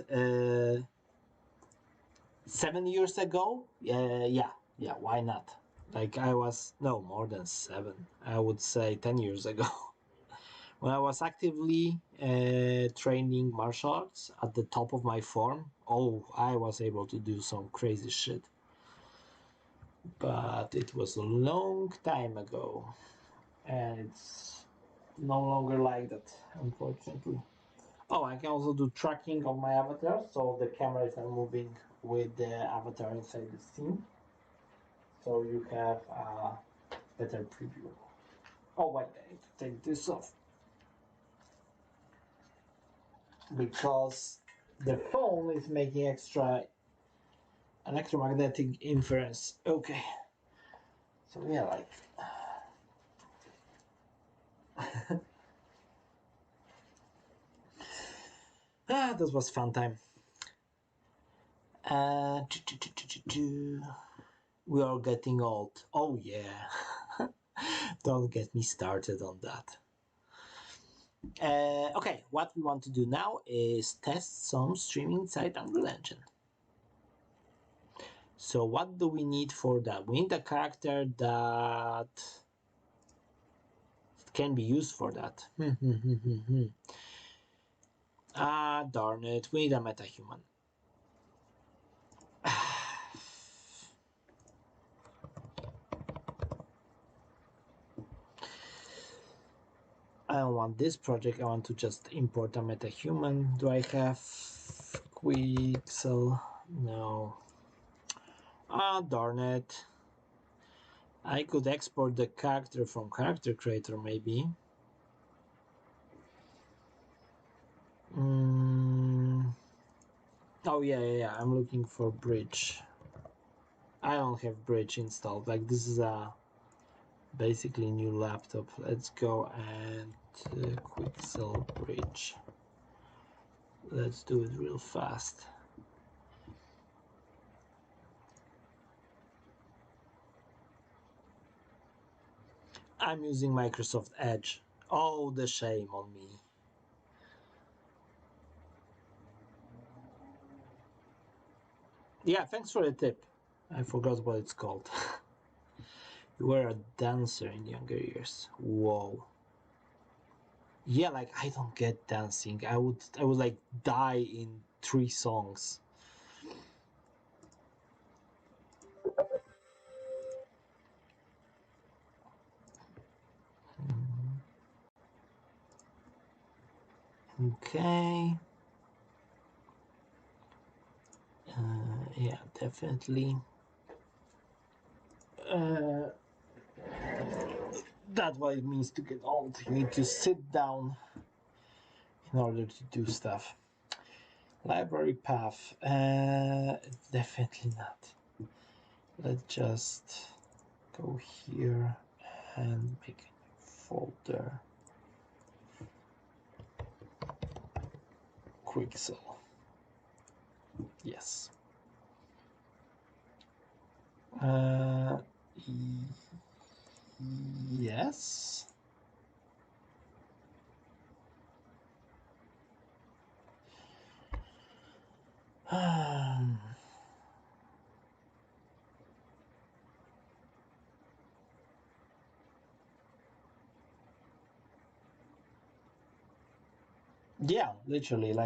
7 years ago? Yeah, why not? Like, I was, no, more than 7. I would say 10 years ago. When I was actively training martial arts at the top of my form, oh, I was able to do some crazy shit. But it was a long time ago, and it's no longer like that, unfortunately. Oh, I can also do tracking of my avatar, so the cameras are moving with the avatar inside the scene. So you have a better preview. Oh wait, I need to take this off. Because the phone is making extra electromagnetic inference. Okay. So yeah, like that was fun time. We are getting old. Oh yeah. Don't get me started on that. Okay, what we want to do now is test some streaming inside Unreal Engine. So what do we need for that? We need a character that can be used for that. Ah, darn it. We need a metahuman. I don't want this project. I want to just import a metahuman. Do I have Quixel? No. Ah, darn it. I could export the character from Character Creator, maybe. Oh, yeah. I'm looking for Bridge. I don't have Bridge installed. Like, this is a basically new laptop. Let's go and Quixel Bridge. Let's do it real fast. I'm using Microsoft Edge. Oh, the shame on me. Yeah, thanks for the tip. I forgot what it's called. You were a dancer in younger years. Whoa. Yeah, like I don't get dancing. I would like die in 3 songs. Okay. Yeah, definitely. That's what it means to get old. You need to sit down in order to do stuff. Library path. Definitely not. Let's just go here and make a new folder. Quixel. Yes. Yes. Yeah, literally,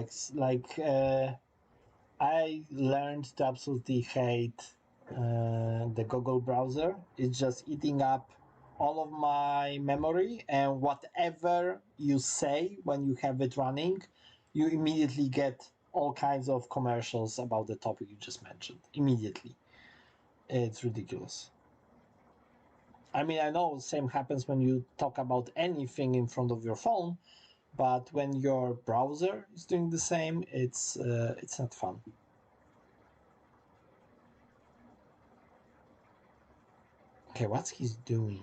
I learned to absolutely hate the Google browser. It's just eating up all of my memory, and whatever you say when you have it running, you immediately get all kinds of commercials about the topic you just mentioned. Immediately. It's ridiculous. I mean, I know same happens when you talk about anything in front of your phone, but when your browser is doing the same, it's not fun. Okay, what's he's doing?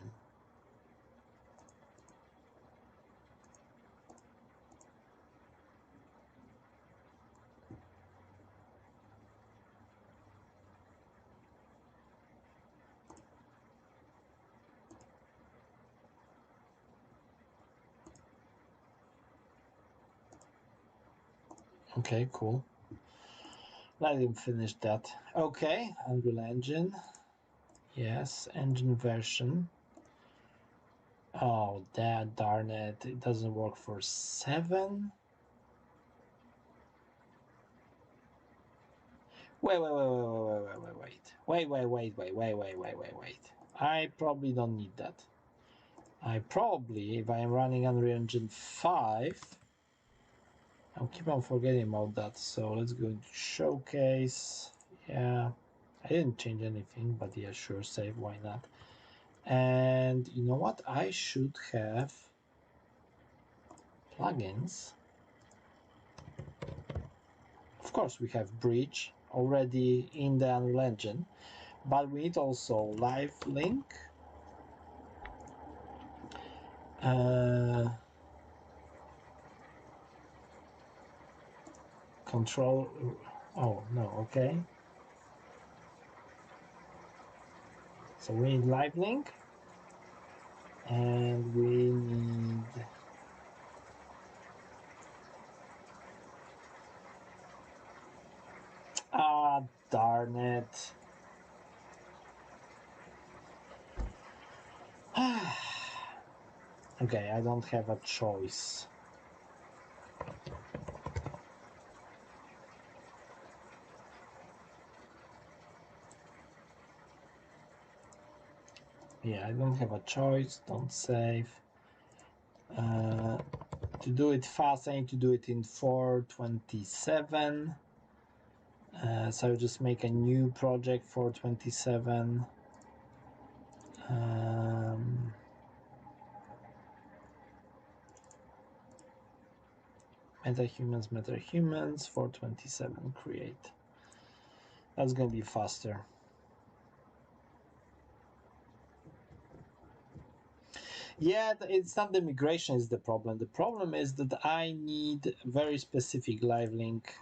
Okay, cool. Let him finish that. Okay, Unreal Engine. Yes, engine version. Oh, darn it. It doesn't work for 7. Wait. I probably don't need that. I probably, if I am running Unreal Engine 5, I'll keep on forgetting about that. So let's go to Showcase. Yeah, I didn't change anything, but yeah, sure, save, why not? And you know what? I should have plugins. Of course, we have Bridge already in the Unreal Engine, but we need also Live Link. Control. Oh, no, okay. So we need Live Link, and we need. Ah, darn it. Okay, I don't have a choice. Yeah, I don't have a choice. Don't save. To do it fast, I need to do it in 427. So I'll just make a new project for 27. MetaHumans, 427, create. That's going to be faster. Yeah, it's not the migration is the problem. The problem is that I need very specific live link.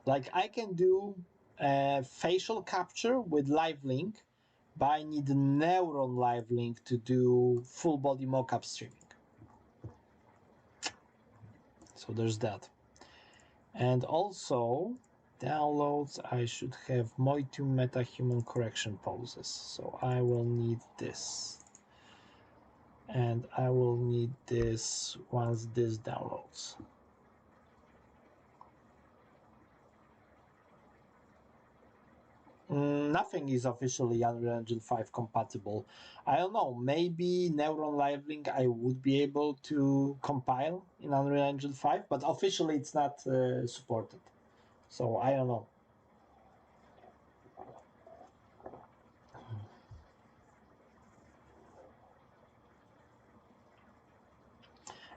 Like I can do facial capture with live link, but I need Neuron live link to do full body mocap streaming. So there's that. And also downloads, I should have Noitum MetaHuman correction poses. So I will need this. And I will need this once this downloads. Nothing is officially Unreal Engine 5 compatible. I don't know, maybe Neuron Live I would be able to compile in Unreal Engine 5, but officially it's not supported. So I don't know.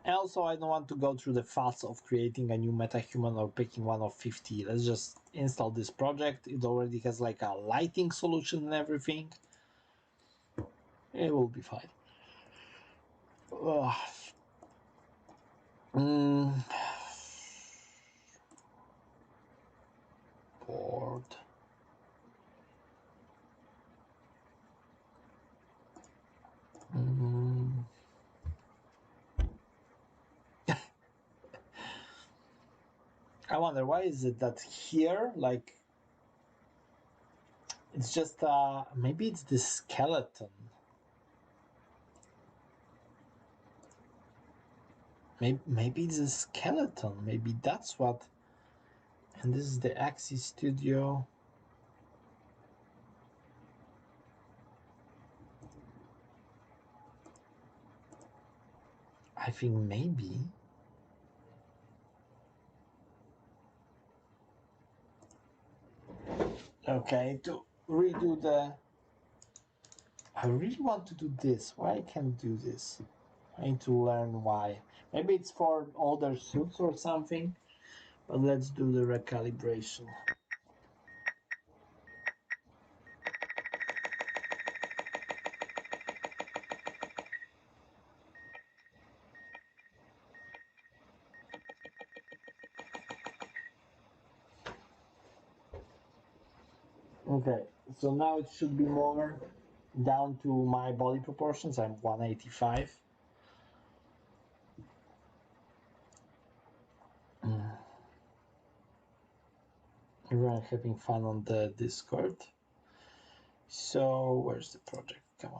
And also, I don't want to go through the fuss of creating a new metahuman or picking one of 50. Let's just install this project. It already has like a lighting solution and everything. It will be fine. Ugh. Board. I wonder why is it that here, like, it's just maybe it's the skeleton. Maybe it's a skeleton. Maybe that's what. And this is the Axis Studio. I think maybe. Okay, to redo the. I really want to do this. Why I can't do this? I need to learn why. Maybe it's for older suits or something. But let's do the recalibration. Okay, so now it should be more down to my body proportions. I'm 185. Everyone having fun on the Discord. So where's the project? Come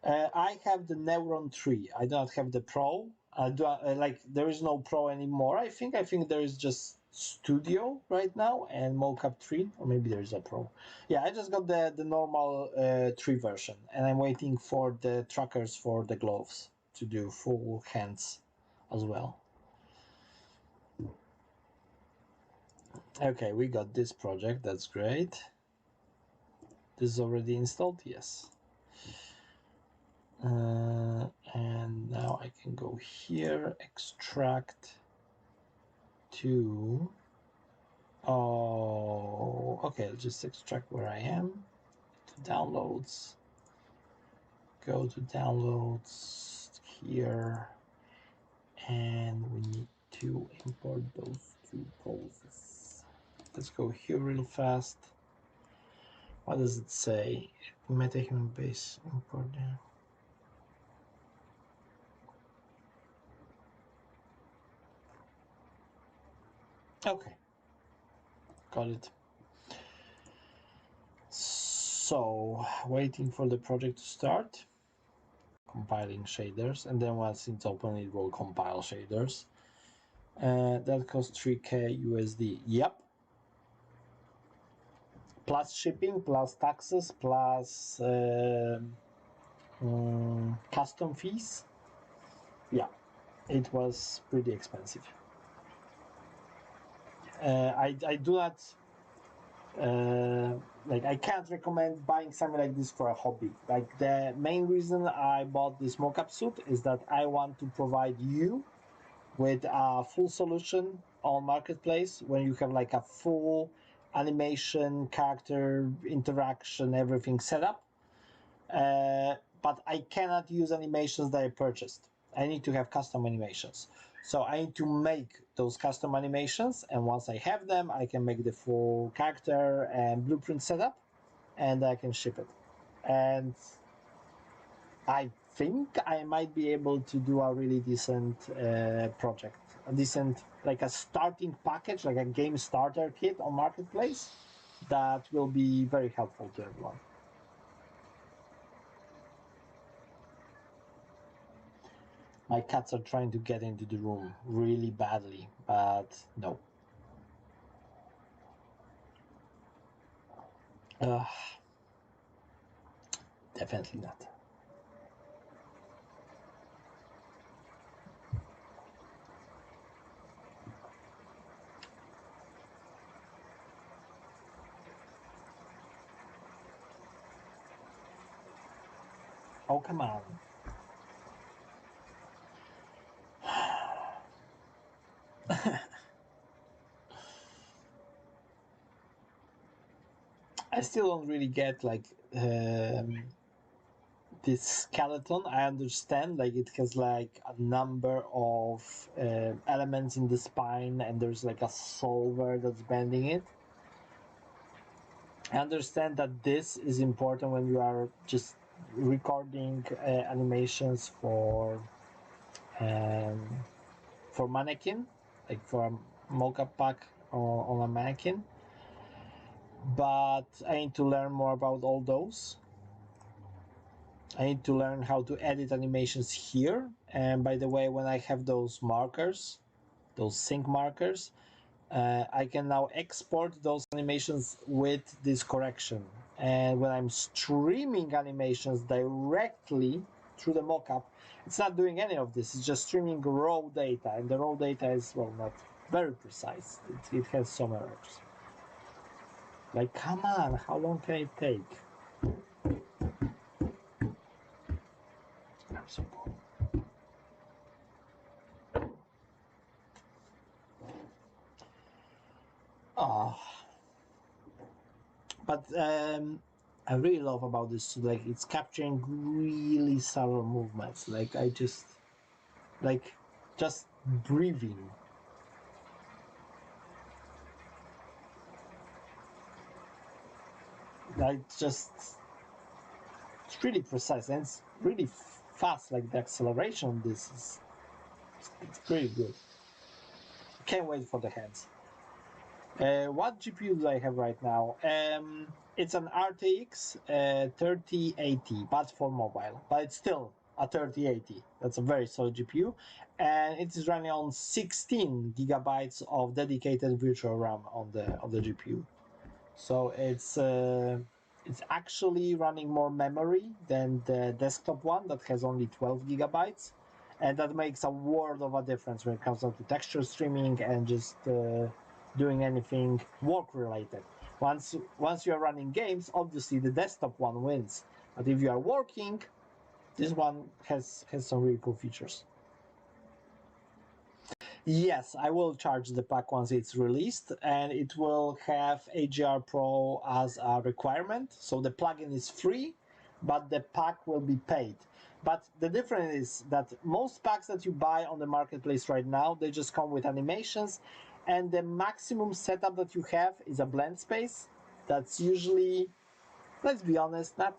on. I have the Neuron 3. I do not have the Pro. Like there is no Pro anymore. I think there is just Studio right now and Mocap 3, or maybe there is a Pro. Yeah, I just got the normal 3 version, and I'm waiting for the trackers for the gloves to do full hands as well. Okay, we got this project. That's great. This is already installed. Yes. And now I can go here, extract to, okay, I'll just extract where I am, to downloads, go to downloads here, and we need to import those 2 poses. Let's go here real fast. What does it say? MetaHuman base import. Okay, got it. So, waiting for the project to start, compiling shaders, and then once it's open, it will compile shaders. That costs 3K USD. Yep. Plus shipping, plus taxes, plus custom fees. Yeah, it was pretty expensive. I do not like, I can't recommend buying something like this for a hobby. Like, the main reason I bought this mocap suit is that I want to provide you with a full solution on marketplace when you have like a full animation, character interaction, everything set up. But I cannot use animations that I purchased. I need to have custom animations. So I need to make those custom animations, and once I have them, I can make the full character and blueprint setup, and I can ship it. And I think I might be able to do a really decent project, a decent, like a starting package, like a game starter kit on Marketplace that will be very helpful to everyone. My cats are trying to get into the room really badly, but no. Uh, Definitely not. Oh, come on. I still don't really get like this skeleton. I understand like it has like a number of elements in the spine, and there's like a solver that's bending it. I understand that this is important when you are just recording animations for mannequin, like for a mocap pack on a mannequin. But I need to learn more about all those. I need to learn how to edit animations here. And by the way, when I have those markers, those sync markers, I can now export those animations with this correction. And when I'm streaming animations directly through the mockup, it's not doing any of this. It's just streaming raw data, and the raw data is, well, not very precise. It has some errors. Like, come on, how long can it take? I'm so cold. Oh. But I really love about this, like it's capturing really subtle movements. Like I just breathing. Like just it's really precise, and it's really fast. Like the acceleration on this is it's pretty good. Can't wait for the hands. What GPU do I have right now? It's an RTX 3080, but for mobile. But it's still a 3080. That's a very solid GPU, and it is running on 16 gigabytes of dedicated virtual RAM on the GPU. So it's actually running more memory than the desktop one that has only 12 gigabytes, and that makes a world of a difference when it comes down to texture streaming and just doing anything work related. Once you are running games, obviously the desktop one wins, but if you are working, this one has some really cool features. Yes, I will charge the pack once it's released, and it will have AGR Pro as a requirement. So the plugin is free, but the pack will be paid. But the difference is that most packs that you buy on the marketplace right now, they just come with animations, and the maximum setup that you have is a blend space. That's usually, let's be honest, not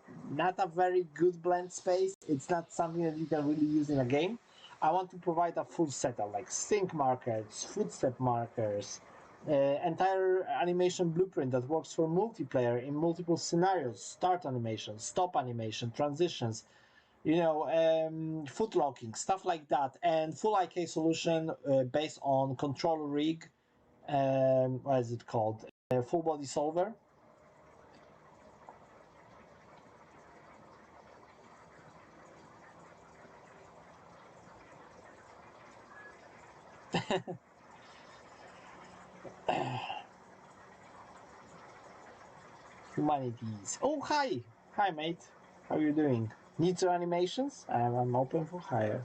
a very good blend space. It's not something that you can really use in a game. I want to provide a full setup like sync markers, footstep markers, entire animation blueprint that works for multiplayer in multiple scenarios, start animation, stop animation, transitions, foot locking, stuff like that, and full IK solution based on control rig. What is it called? Full body solver. Humanities. Oh, hi! Hi, mate. How are you doing? Need some animations? I'm open for hire.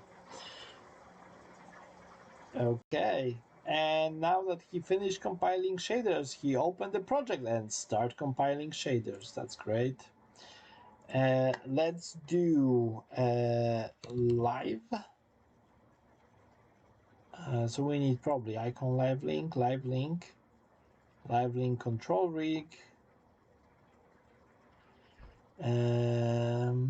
Okay. And now that he finished compiling shaders, he opened the project and start compiling shaders. That's great. Let's do live. So we need probably icon live link, live link control rig. And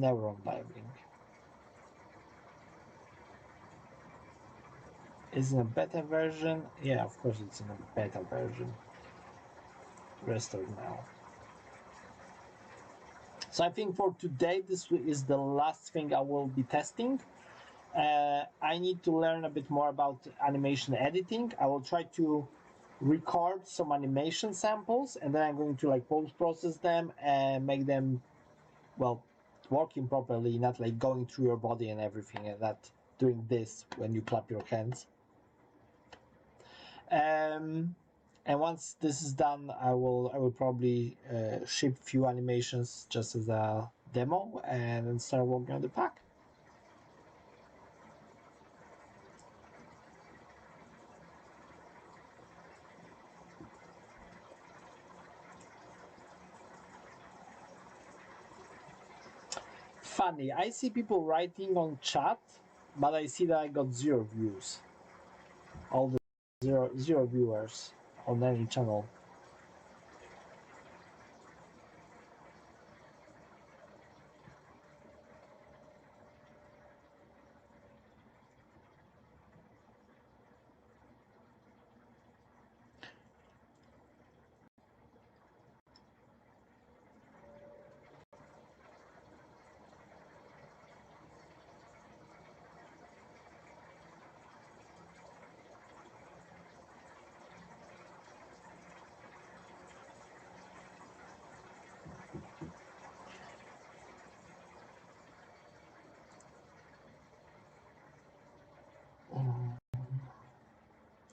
Neuron live link. Is in a beta version? Yeah, of course it's in a beta version. Restored now. So I think for today, this is the last thing I will be testing. I need to learn a bit more about animation editing. I will try to record some animation samples, and then I'm going to like post-process them and make them, well, working properly, not like going through your body and everything, and not doing this when you clap your hands. And once this is done, I will probably ship few animations just as a demo and then start working on the pack. Funny, I see people writing on chat, but I see that I got 0 views. All the zero viewers on any channel.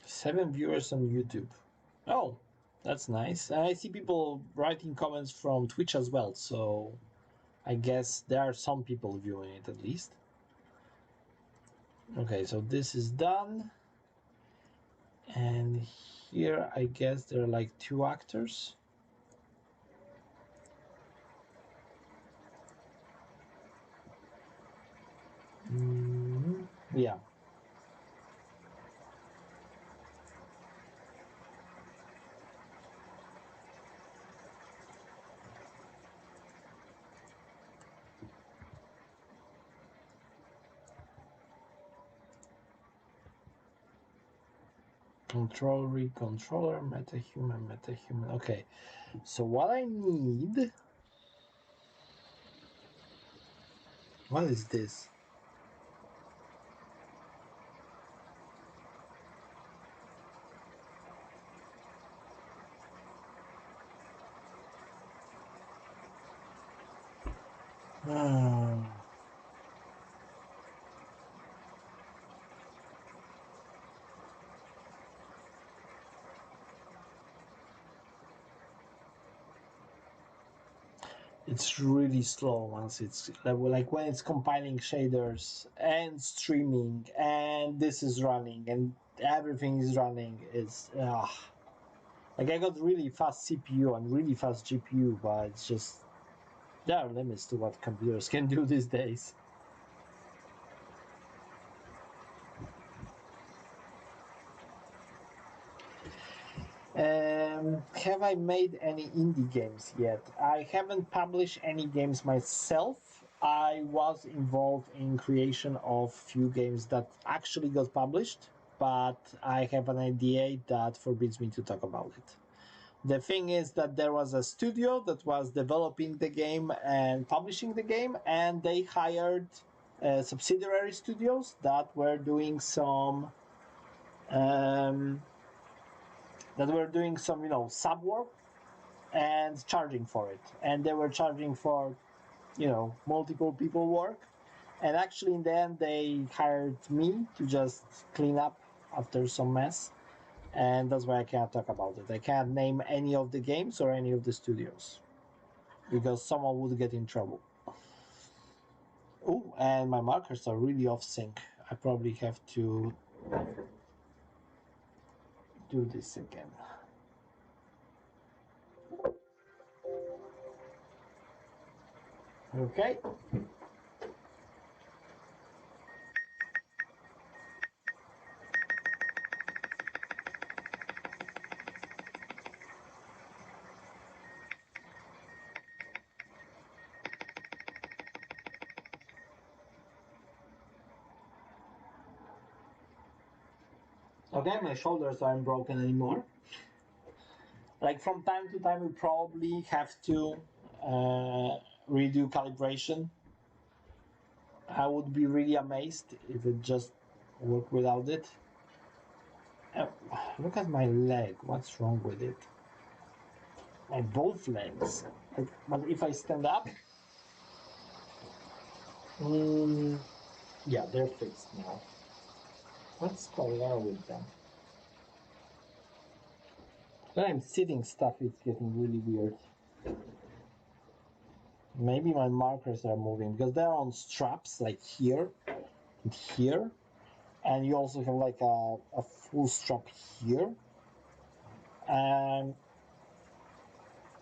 Seven viewers on YouTube. Oh, that's nice. And I see people writing comments from Twitch as well, so I guess there are some people viewing it at least. Okay, so this is done. And here I guess there are like 2 actors. Yeah. Controller, controller, metahuman, metahuman. Okay, so what I need. What is this? Hmm. It's really slow once it's like when it's compiling shaders and streaming and this is running and everything is running. It's like I got really fast CPU and really fast GPU, but it's just there are limits to what computers can do these days. Have I made any indie games yet? I haven't published any games myself. I was involved in creation of few games that actually got published, but I have an NDA that forbids me to talk about it. The thing is that there was a studio that was developing the game and publishing the game, and they hired subsidiary studios that were doing some sub work and charging for it. And they were charging for, multiple people work. And actually, in the end, they hired me to just clean up after some mess. And that's why I can't talk about it. I can't name any of the games or any of the studios because someone would get in trouble. Oh, and my markers are really off sync. I probably have to do this again. Okay. Okay, my shoulders aren't broken anymore. Like from time to time, we probably have to redo calibration I would be really amazed if it just worked without it. Look at my leg. What's wrong with it? My both legs. But if I stand up, yeah, they're fixed now. What's going on with them? When I'm sitting, stuff is getting really weird. Maybe my markers are moving because they're on straps like here and here, and you also have like a full strap here, and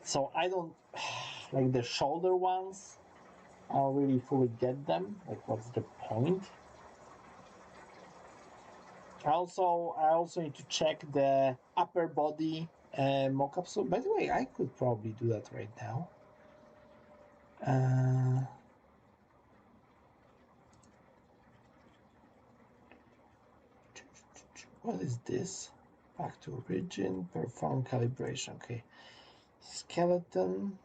so I don't like the shoulder ones. I don't really fully get them. Like, what's the point? I also need to check the upper body mocap. So by the way, I could probably do that right now. What is this? Back to origin, perform calibration. Okay. Skeleton,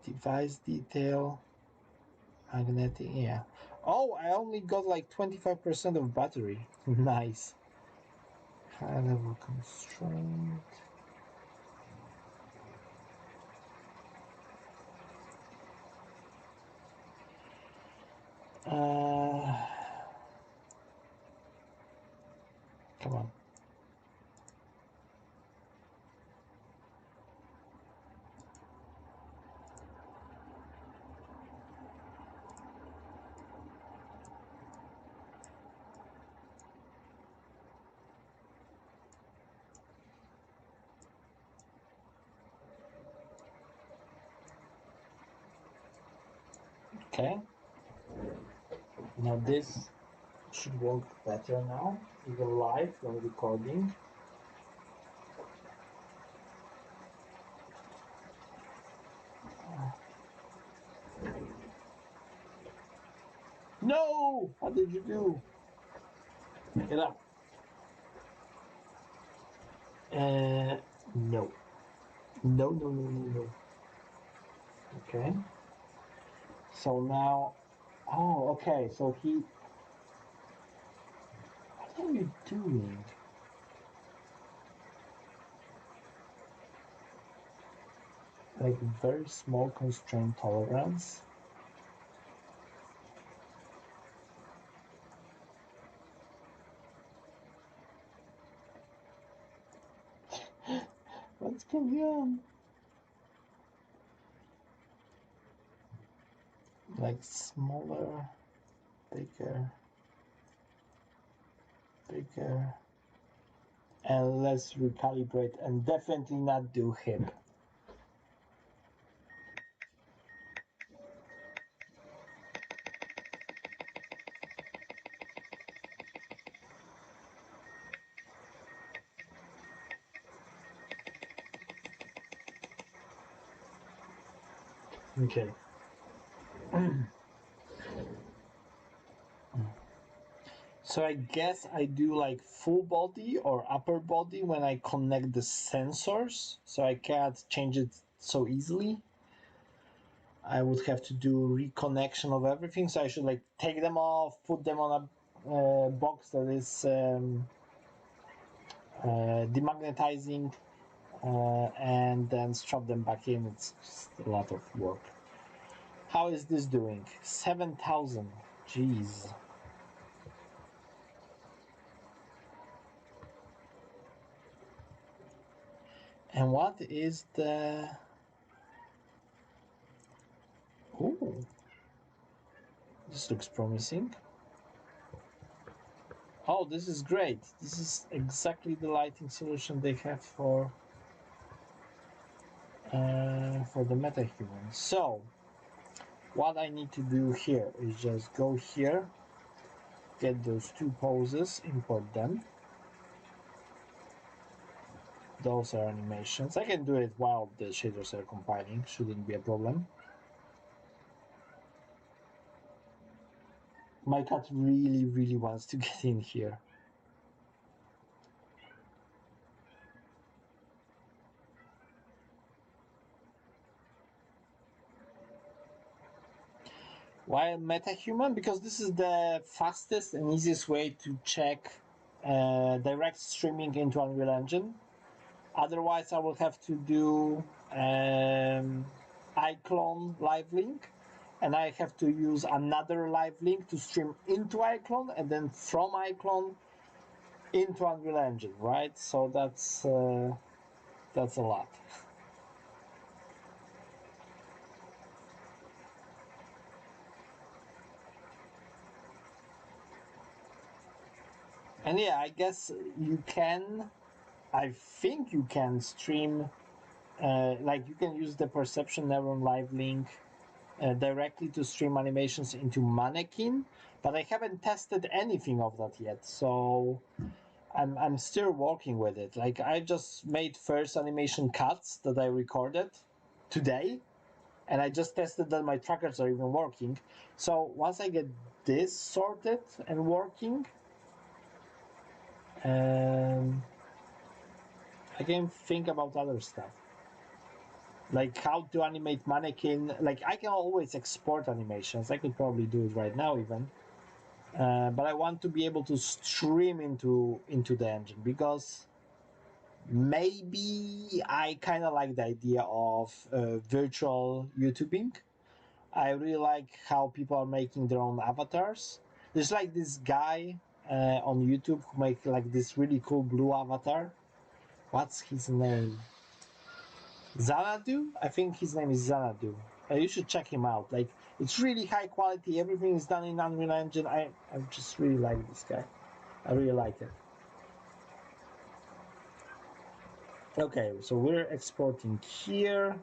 device detail, magnetic, yeah. Oh, I only got like 25% of battery. Nice. High level constraint. Come on. Okay. Now this should work better now, even live when recording. No! What did you do? Get up. No. No, no, no, no, no. Okay. So now, oh, okay. So he, what are you doing? Like very small constraint tolerance. What's going on? Like smaller, bigger, bigger. And let's recalibrate and definitely not do hip. Okay. So I guess I do like full body or upper body when I connect the sensors, so I can't change it so easily. I would have to do reconnection of everything, so I should like take them off, put them on a box that is demagnetizing, and then strap them back in. It's just a lot of work. How is this doing? 7,000. Jeez. And what is the... Ooh. This looks promising. Oh, this is great. This is exactly the lighting solution they have for the MetaHuman. So, what I need to do here is just go here, get those two poses, import them. Those are animations. I can do it while the shaders are compiling, shouldn't be a problem. My cat really, really wants to get in here. Why MetaHuman? Because this is the fastest and easiest way to check direct streaming into Unreal Engine. Otherwise, I will have to do iClone live link, and I have to use another live link to stream into iClone, and then from iClone into Unreal Engine, right? So that's a lot. And yeah, I guess you can. I think you can stream. Like you can use the Perception Neuron live link directly to stream animations into Mannequin, but I haven't tested anything of that yet. So I'm still working with it. Like I just made first animation cuts that I recorded today, and I just tested that my trackers are even working. So once I get this sorted and working, I can think about other stuff. Like how to animate mannequin. Like I can always export animations. I could probably do it right now even. But I want to be able to stream into the engine because maybe I kind of like the idea of virtual YouTubing. I really like how people are making their own avatars. There's like this guy on YouTube who make like this really cool blue avatar. What's his name? Xanadu? I think his name is Xanadu. You should check him out. Like it's really high quality. Everything is done in Unreal Engine. I just really like this guy. I really like it. Okay, so we're exporting here.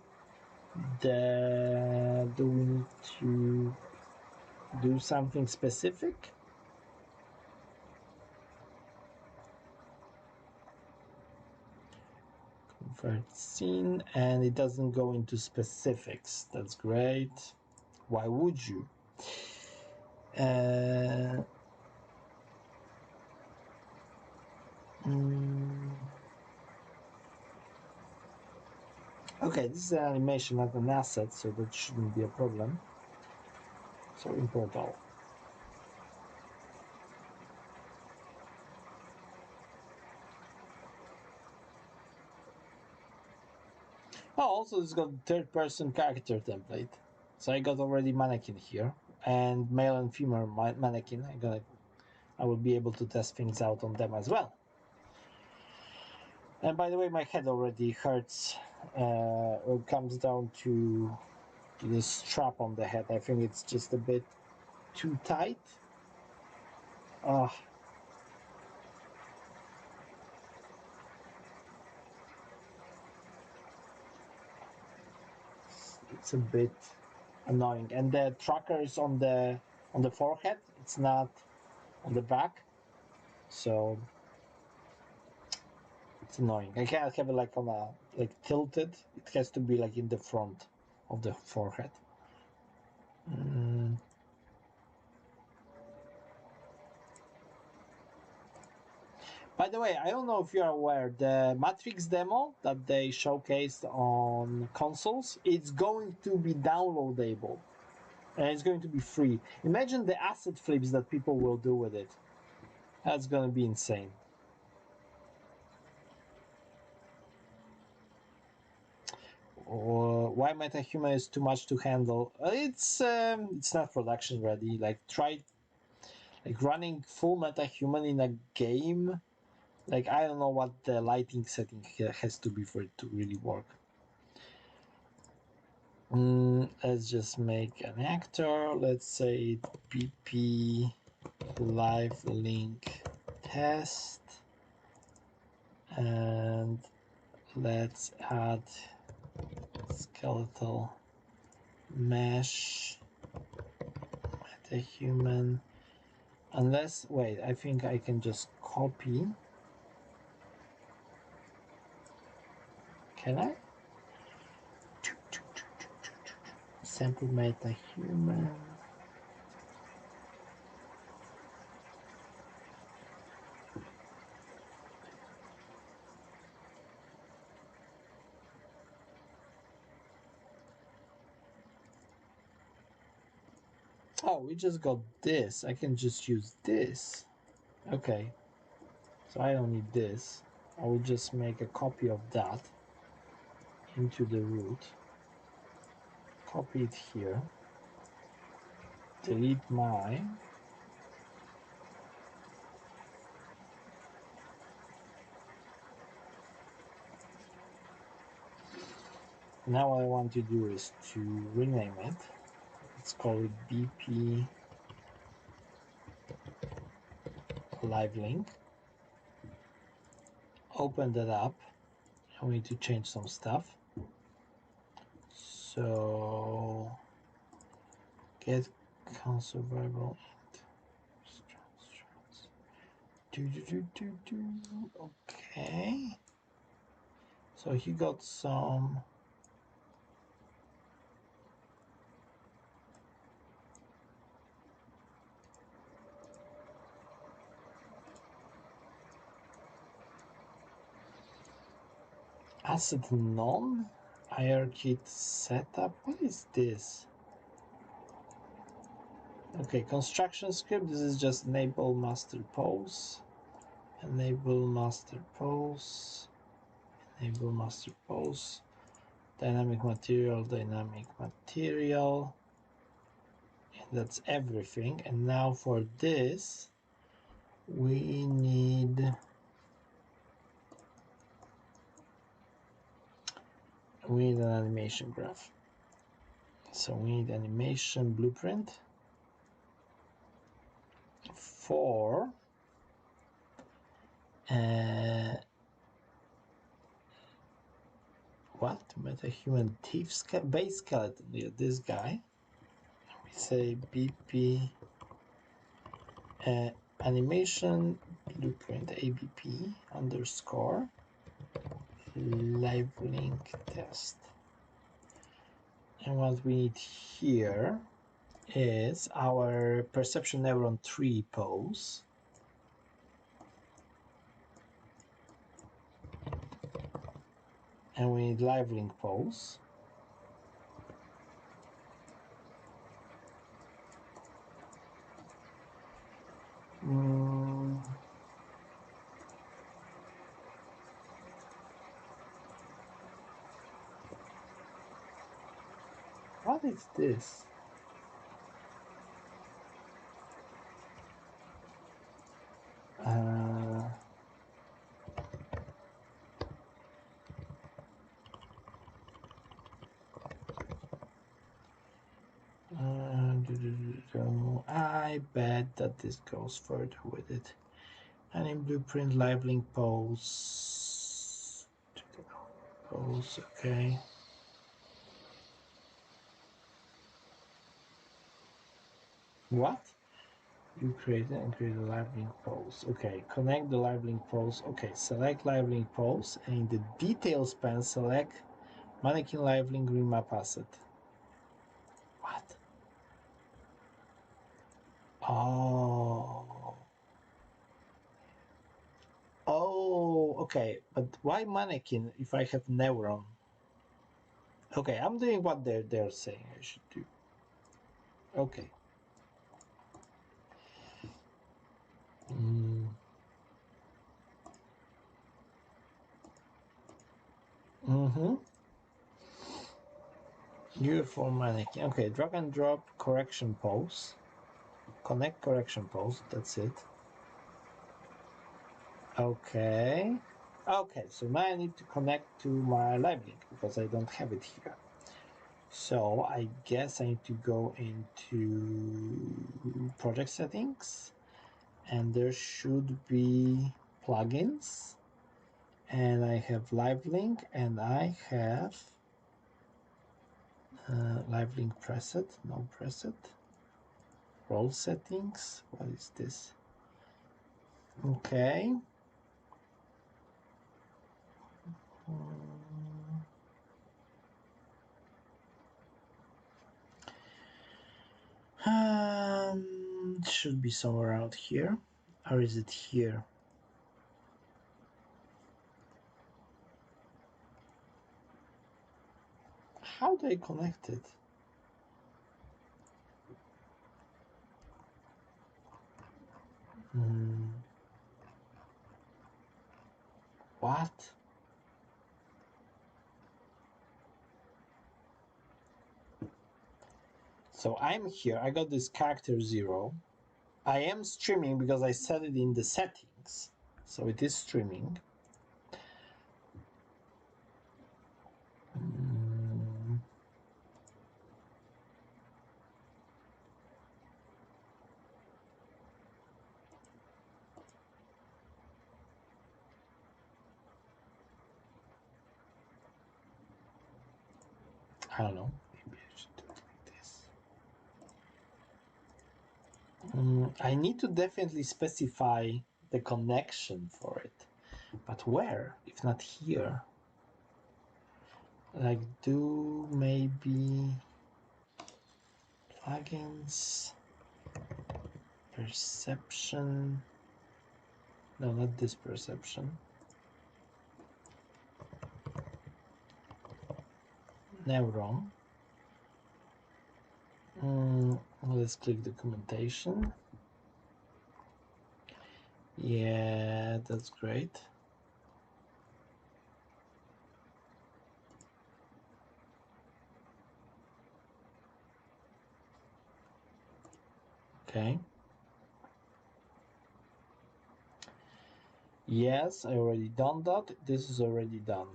Do we need to do something specific? Convert scene, and it doesn't go into specifics. That's great. Why would you? Okay, this is an animation, not an asset, so that shouldn't be a problem. So import all. Oh, also it's got third-person character template. So I got already mannequin here, and male and female mannequin. I will be able to test things out on them as well. And by the way, my head already hurts. It comes down to the strap on the head. I think it's just a bit too tight. It's a bit annoying. And the tracker is on the forehead. It's not on the back, so it's annoying. I can't have it like on a tilted. It has to be like in the front of the forehead. By the way, I don't know if you're aware, the Matrix demo that they showcased on consoles, it's going to be downloadable. And it's going to be free. Imagine the asset flips that people will do with it. That's going to be insane. Why MetaHuman is too much to handle? It's not production ready. Like try running full MetaHuman in a game. Like I don't know what the lighting setting here has to be for it to really work. Let's just make an actor. Let's say PP live link test, and let's add skeletal mesh metahuman. Unless, wait, I think I can just copy. Can I? Sample metahuman. Oh, we just got this. I can just use this. Okay. So I don't need this. I will just make a copy of that into the root. Copy it here. Delete my. Now what I want to do is to rename it. Let's call it BP Live Link. Open that up. I need to change some stuff. So get console variable int. Okay. So he got some. Asset none. IRKit setup. What is this? Okay, construction script. This is just enable master pose. Enable master pose. Enable master pose. Dynamic material. Dynamic material. And that's everything. And now for this, we need an animation graph. So we need animation blueprint for what? Metahuman teeth base skeleton. Yeah, this guy. We say BP animation blueprint ABP underscore live link test. And what we need here is our perception neuron 3 pose. And we need live link pose. What is this? I bet that this goes further with it. And in blueprint, live link pose. Pose, okay. What? You create and create a live link pose. Okay, connect the live link pose. Okay, select live link pose, and in the details pane, select mannequin live link remap asset. What? Oh. Oh, okay. But why mannequin if I have neuron? Okay, I'm doing what they're saying I should do. Okay. Beautiful mannequin. Okay, drag and drop correction pose. Connect correction pose. That's it. Okay. Okay, so now I need to connect to my live link because I don't have it here. So I guess I need to go into project settings, and there should be plugins, and I have live link, and I have live link preset, no preset, role settings. What is this? Okay. It should be somewhere out here, or is it here? How do I connect it? What? So I'm here, I got this character 0. I am streaming because I set it in the settings. So it is streaming. I don't know. Maybe I should do it like this. I need to definitely specify the connection for it. But where, if not here? Like, do maybe plugins, perception. No, not this perception. Neuron. Let's click documentation. Yeah, that's great. Okay. Yes, I already done that. This is already done.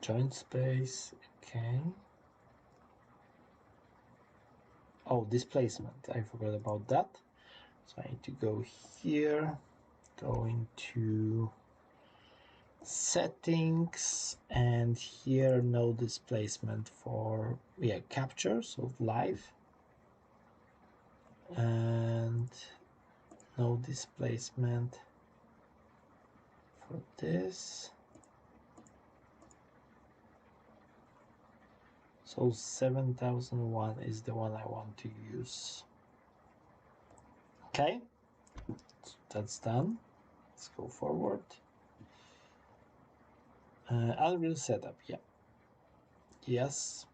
Joint space, okay. Oh, displacement, I forgot about that. So I need to go here, go into settings, and here no displacement for, yeah, capture, so live. And no displacement for this. So 7001 is the one I want to use. Okay, so that's done. Let's go forward. Unreal setup, yeah. Yes.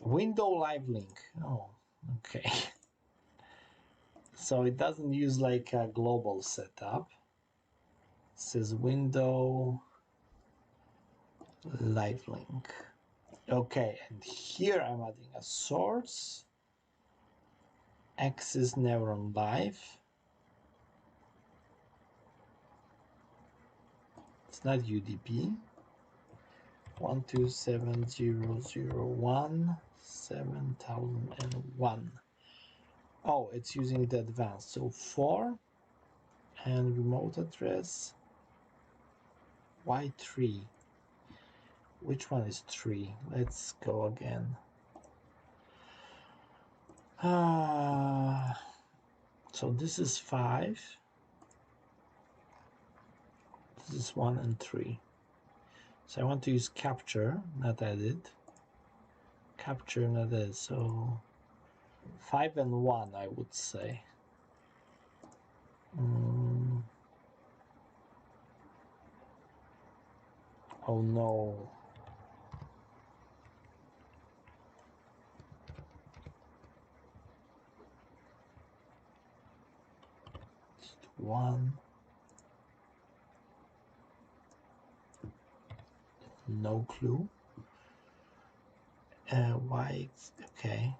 Window live link. Oh, okay. So it doesn't use like a global setup. It says window live link. Okay, and here I'm adding a source. Access Neuron live. It's not UDP. 127.0.0.1.7001. Oh, it's using the advanced. So 4 and remote address. Why 3? Which one is 3? Let's go again. So this is 5. This is 1 and 3. So I want to use capture, not edit. Capture, not edit. So 5 and 1, I would say. Oh no. Just 1. No clue. Why? Okay.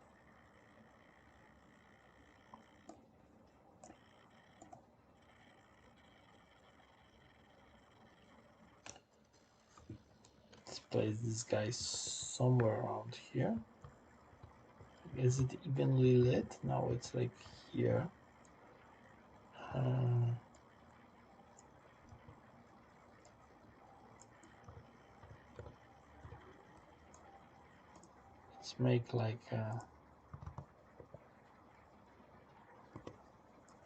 Let's place this guy somewhere around here. Is it evenly lit? No, it's like here. Let's make like a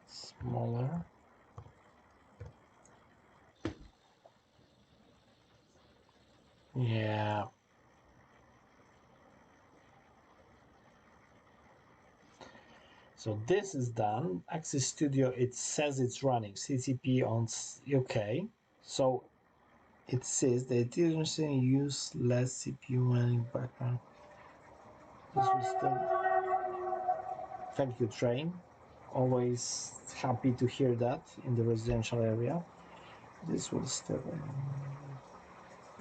smaller. Yeah. So this is done. Axis Studio, it says it's running. CCP on OK. So it says the efficiency use less CPU running background. This was still. Thank you, Train. Always happy to hear that in the residential area. This will still.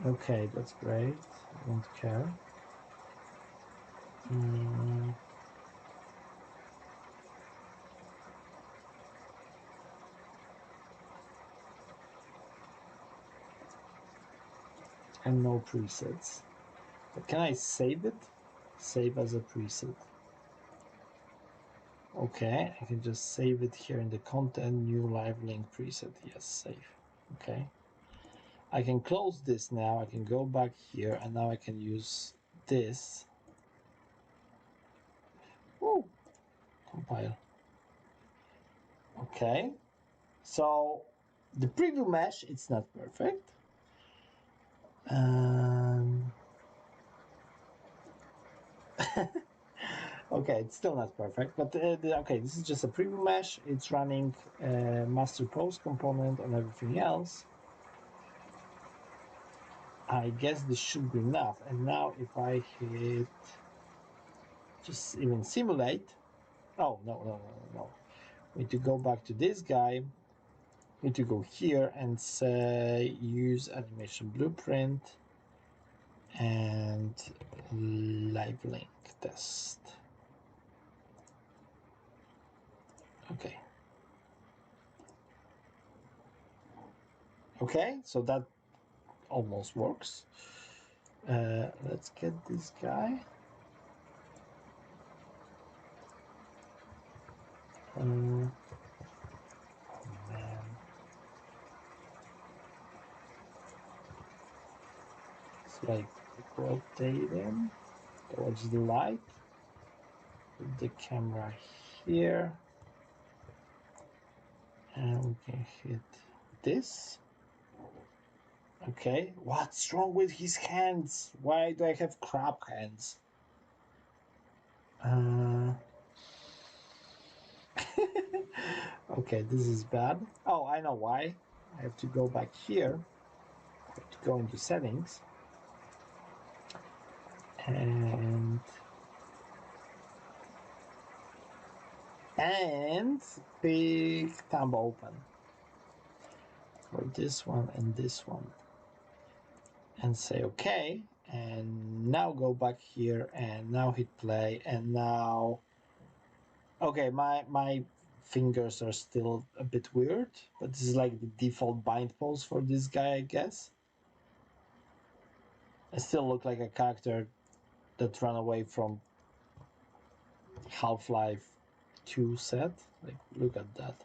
Okay, that's great. I don't care. And no presets. But can I save it? Save as a preset. Okay, I can just save it here in the content, new live link preset. Yes, save. Okay. I can close this now. I can go back here and now I can use this. Woo! Compile. Okay. So the preview mesh, it's not perfect. Okay, it's still not perfect, but okay, this is just a preview mesh. It's running master post component and everything else. I guess this should be enough. And now if I hit just even simulate, oh, no. We need to go back to this guy. We need to go here and say use animation blueprint and live link test. Okay. Okay, so that almost works. Let's get this guy. Oh man. It's like rotate him towards the light. Put the camera here. And we can hit this. Okay, what's wrong with his hands? Why do I have crab hands? Okay, this is bad. Oh, I know why. I have to go back here. I have to go into settings. And big thumb open for this one and this one. And say okay. And now go back here and now hit play. And now, okay, my fingers are still a bit weird, but this is like the default bind pose for this guy, I guess. I still look like a character that ran away from Half-Life 2 set. Like, look at that.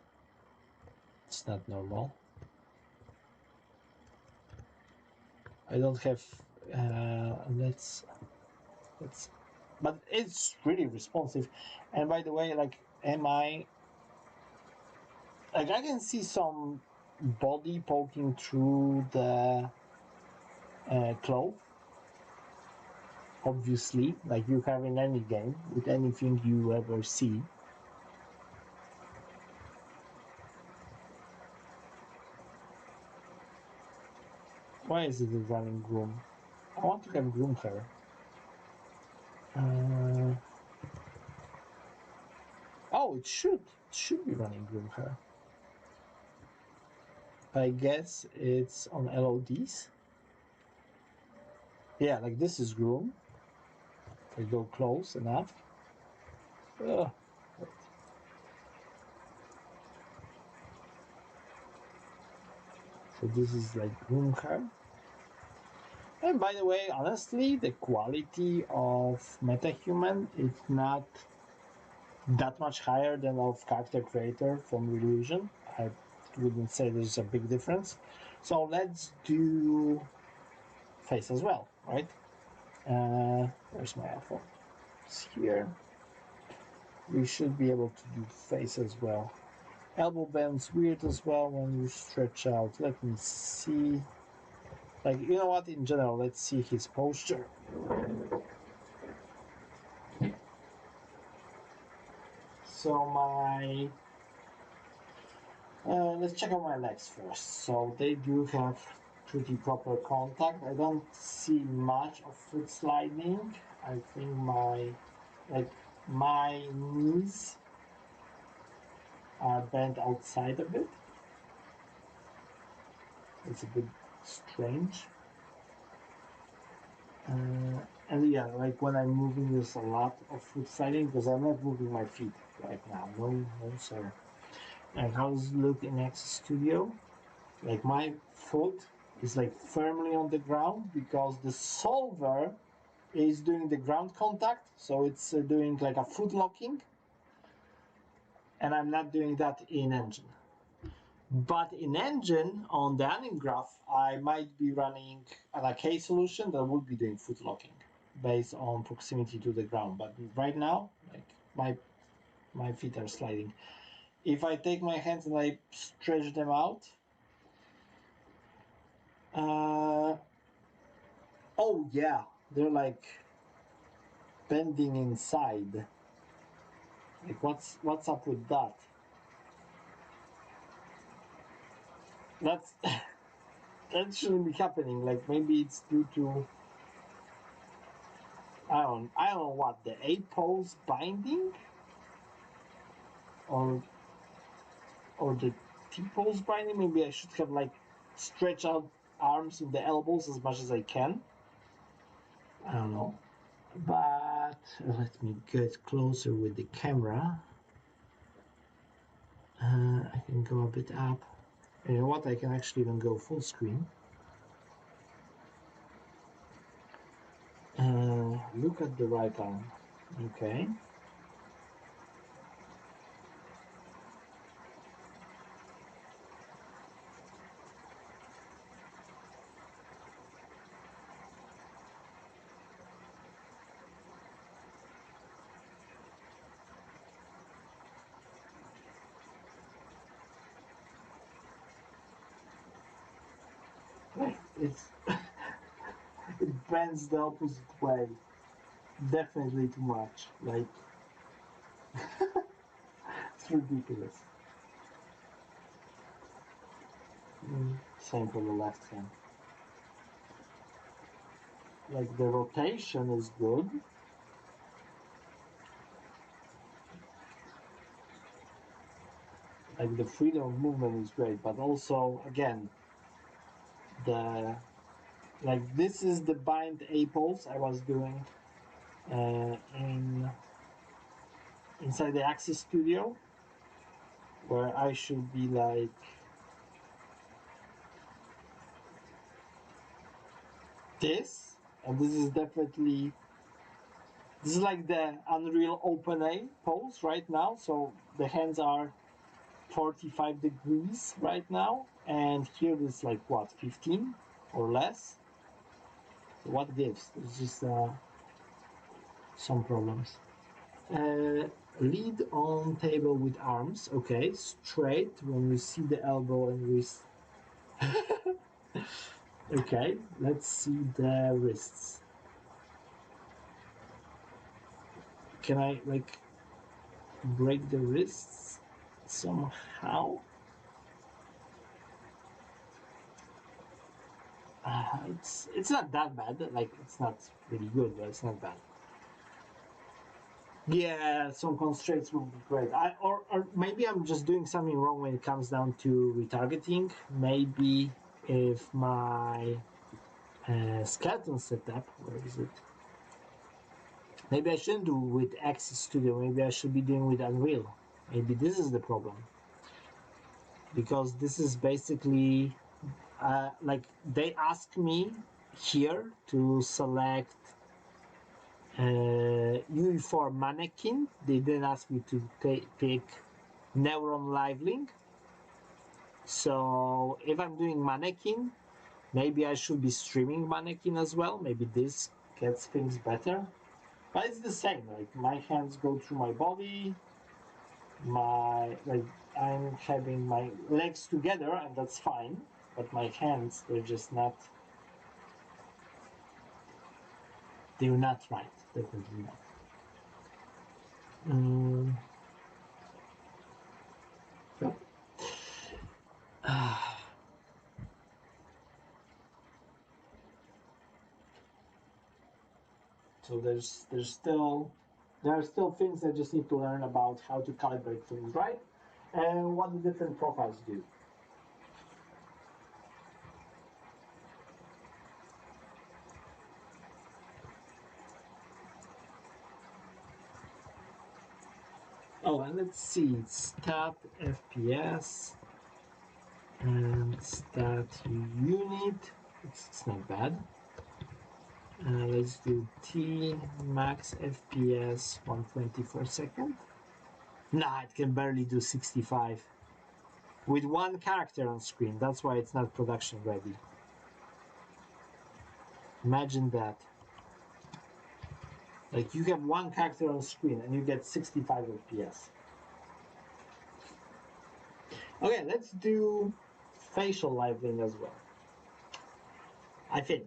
It's not normal. I don't have. Let's. But it's really responsive. And by the way, like, am I? Like, I can see some body poking through the cloth. Obviously, like you have in any game with anything you ever see. Why is it running groom? I want to have groom hair. Oh, it should be running groom hair. I guess it's on LODs. Yeah, like this is groom. If I go close enough. So this is like groom hair. And by the way, honestly, the quality of MetaHuman is not that much higher than of character creator from Reallusion. I wouldn't say there's a big difference. So let's do face as well, right? Where's my iPhone? It's here. We should be able to do face as well. Elbow bend's weird as well when you stretch out. Let me see. Like, you know what? In general, let's see his posture. so my let's check out my legs first. So they do have pretty proper contact. I don't see much of foot sliding. I think my knees are bent outside a bit. It's a bit strange. And yeah, like when I'm moving, there's a lot of foot sliding because I'm not moving my feet right now. No, sir. And how does it look in Access Studio? Like my foot is like firmly on the ground because the solver is doing the ground contact, so it's doing like a foot locking, and I'm not doing that in engine. But in engine, on the anim graph, I might be running an AK solution that would be doing foot locking based on proximity to the ground. But right now, like my feet are sliding. If I take my hands and I stretch them out, oh yeah, they're like bending inside. Like what's up with that? That's that shouldn't be happening. Like maybe it's due to I don't know what, the A pose binding or the T pose binding. Maybe I should have like stretch out arms in the elbows as much as I can. I don't know. But let me get closer with the camera. I can go a bit up. You know what? I can actually even go full screen. Look at the right arm. Okay. It's it bends the opposite way. Definitely too much. Like it's ridiculous. Same for the left hand. Like the rotation is good. Like the freedom of movement is great, but also again the like this is the bind A pulse I was doing inside the Access Studio, where I should be like this, and this is definitely this is like the Unreal Open A pose right now. So the hands are 45 degrees right now, and here is like what, 15 or less. So what gives? It's just some problems. Lead on table with arms, okay, straight when you see the elbow and wrist. Okay, let's see the wrists. Can I like break the wrists somehow? It's not that bad. Like it's not really good, but it's not bad. Yeah, some constraints would be great. Or maybe I'm just doing something wrong when it comes down to retargeting. Maybe if my skeleton setup, where is it? Maybe I shouldn't do with Access Studio. Maybe I should be doing with Unreal. Maybe this is the problem, because this is basically like they ask me here to select UE4 mannequin. They didn't ask me to pick Neuron Live Link. So if I'm doing mannequin, maybe I should be streaming mannequin as well. Maybe this gets things better. But it's the same. Like my hands go through my body. I'm having my legs together, and that's fine. But my hands, they're just not. They're not right. Definitely not. So there are still things I just need to learn about how to calibrate things right and what the different profiles do. Oh, and let's see, stat FPS and stat unit. It's not bad. Let's do T max FPS 120 per second. Nah, it can barely do 65 with one character on screen. That's why it's not production ready. Imagine that. Like, you have one character on screen and you get 65 FPS. Okay, let's do facial liveling as well. I think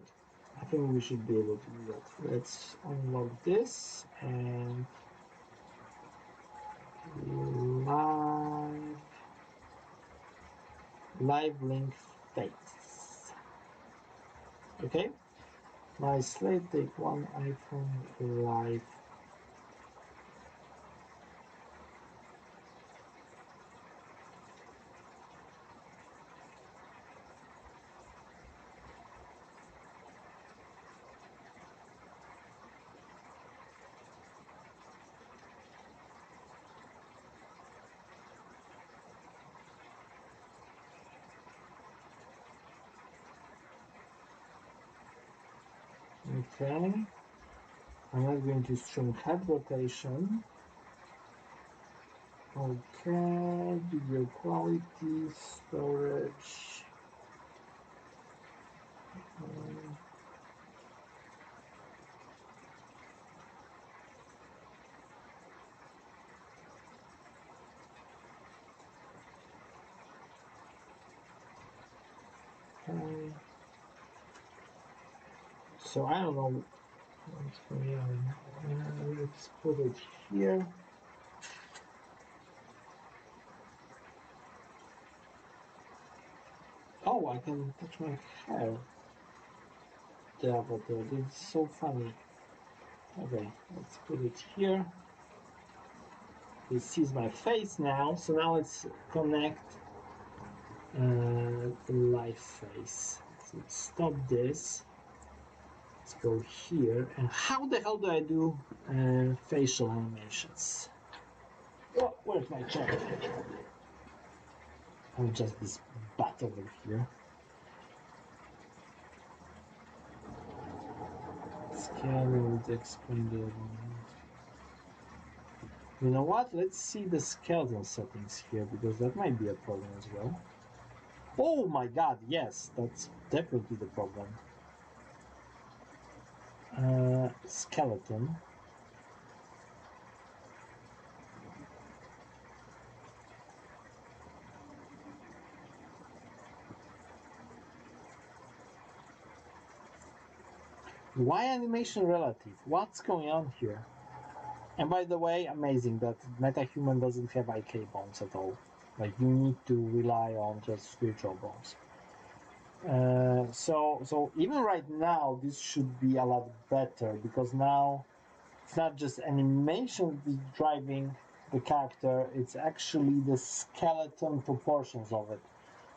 we should be able to do that. Let's unlock this and live link face. Okay, my slate take one iPhone live. Okay, I'm not going to stream head rotation. Okay, video quality, storage. Okay. So I don't know what's going on. Let's put it here. Oh, I can touch my hair. The avatar. That's so funny. Okay, let's put it here. It sees my face now. So now let's connect the live face. So let's stop this. Let's go here. And how the hell do I do facial animations? Oh, where's my chair? I'm just this butt over here. Scaling would explain the. You know what? Let's see the skeleton settings here because that might be a problem as well. Oh my god, yes, that's definitely the problem. Skeleton. Why animation relative? What's going on here? And by the way, amazing that MetaHuman doesn't have IK bones at all. Like, you need to rely on just spiritual bones. So even right now, this should be a lot better because now it's not just animation driving the character, it's actually the skeleton proportions of it.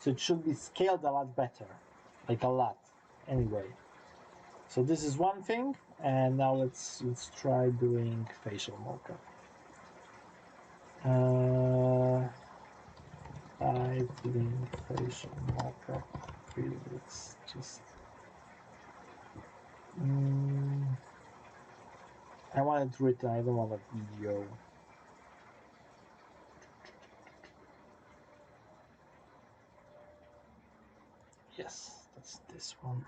So it should be scaled a lot better, like a lot. Anyway, so this is one thing, and now let's try doing facial mocap. I think facial mocap. Let's just. I want it written. I don't want a video. Yes, that's this one.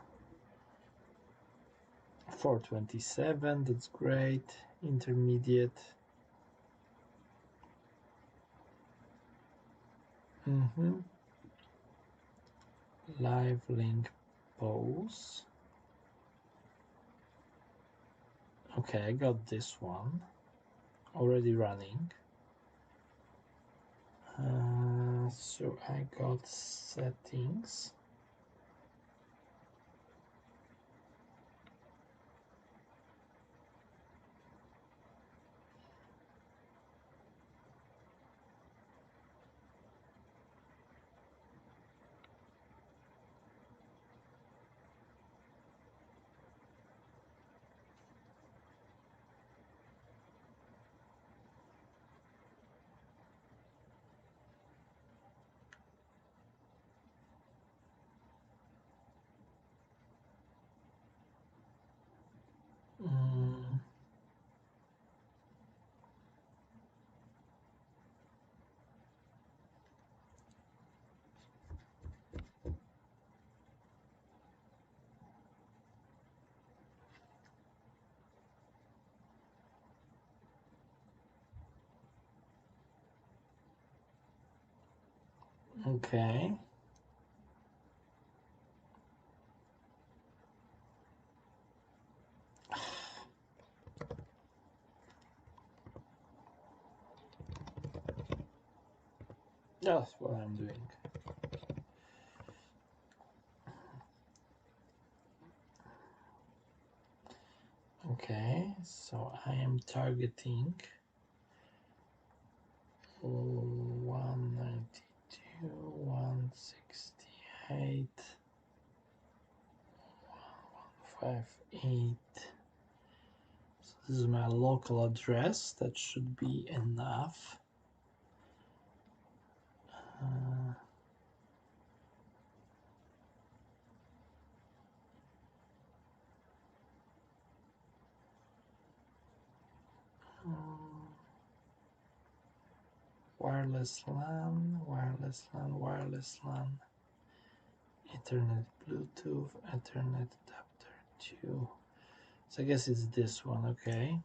427, that's great. Intermediate. Live link pose. Okay, I got this one already running. So I got settings. Okay. That's what I'm doing. Okay, so I am targeting 192, 168, 1158. So this is my local address. That should be enough. Wireless LAN, wireless LAN, wireless LAN, Ethernet, Bluetooth, Ethernet adapter 2. So I guess it's this one, okay.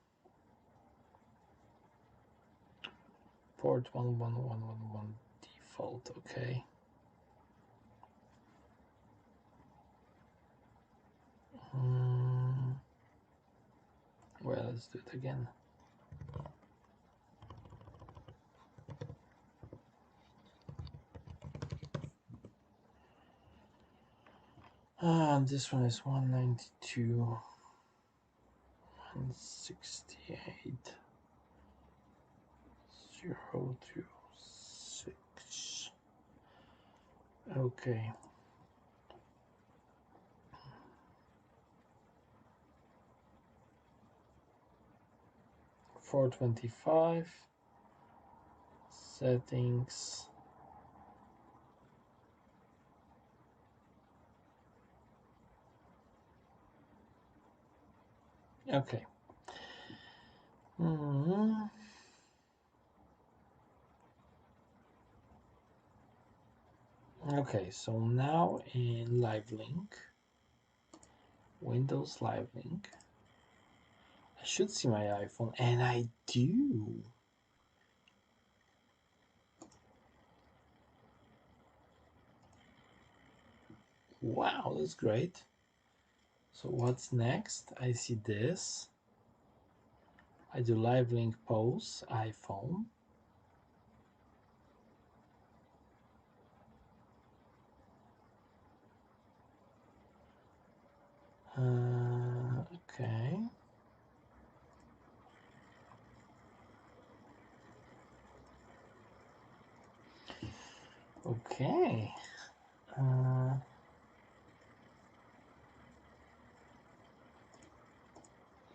Port 11111 default, okay. Well, let's do it again. This one is 192, 168, 026. Okay. 425. Settings. Okay. Okay, so now in Live Link, Windows Live Link, I should see my iPhone, and I do. Wow, that's great. So what's next? I see this. I do Live Link pose, iPhone. Okay. Okay.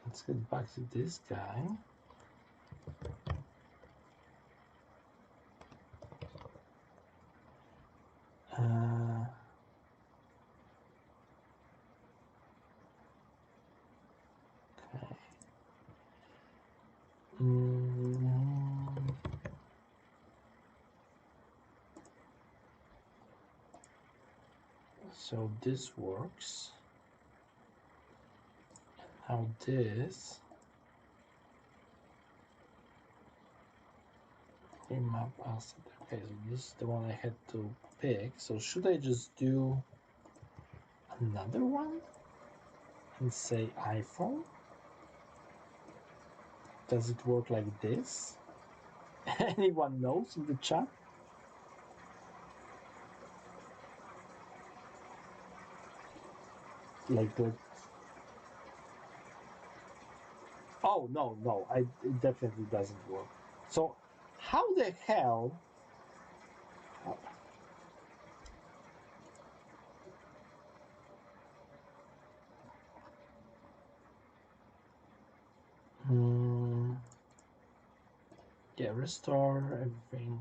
Let's get back to this guy. Okay. So this works. Now this remap asset. Okay, so this is the one I had to pick. So should I just do another one and say iPhone? Does it work like this? Anyone knows in the chat? Like, oh no, it definitely doesn't work. So how the hell? Yeah, restore everything.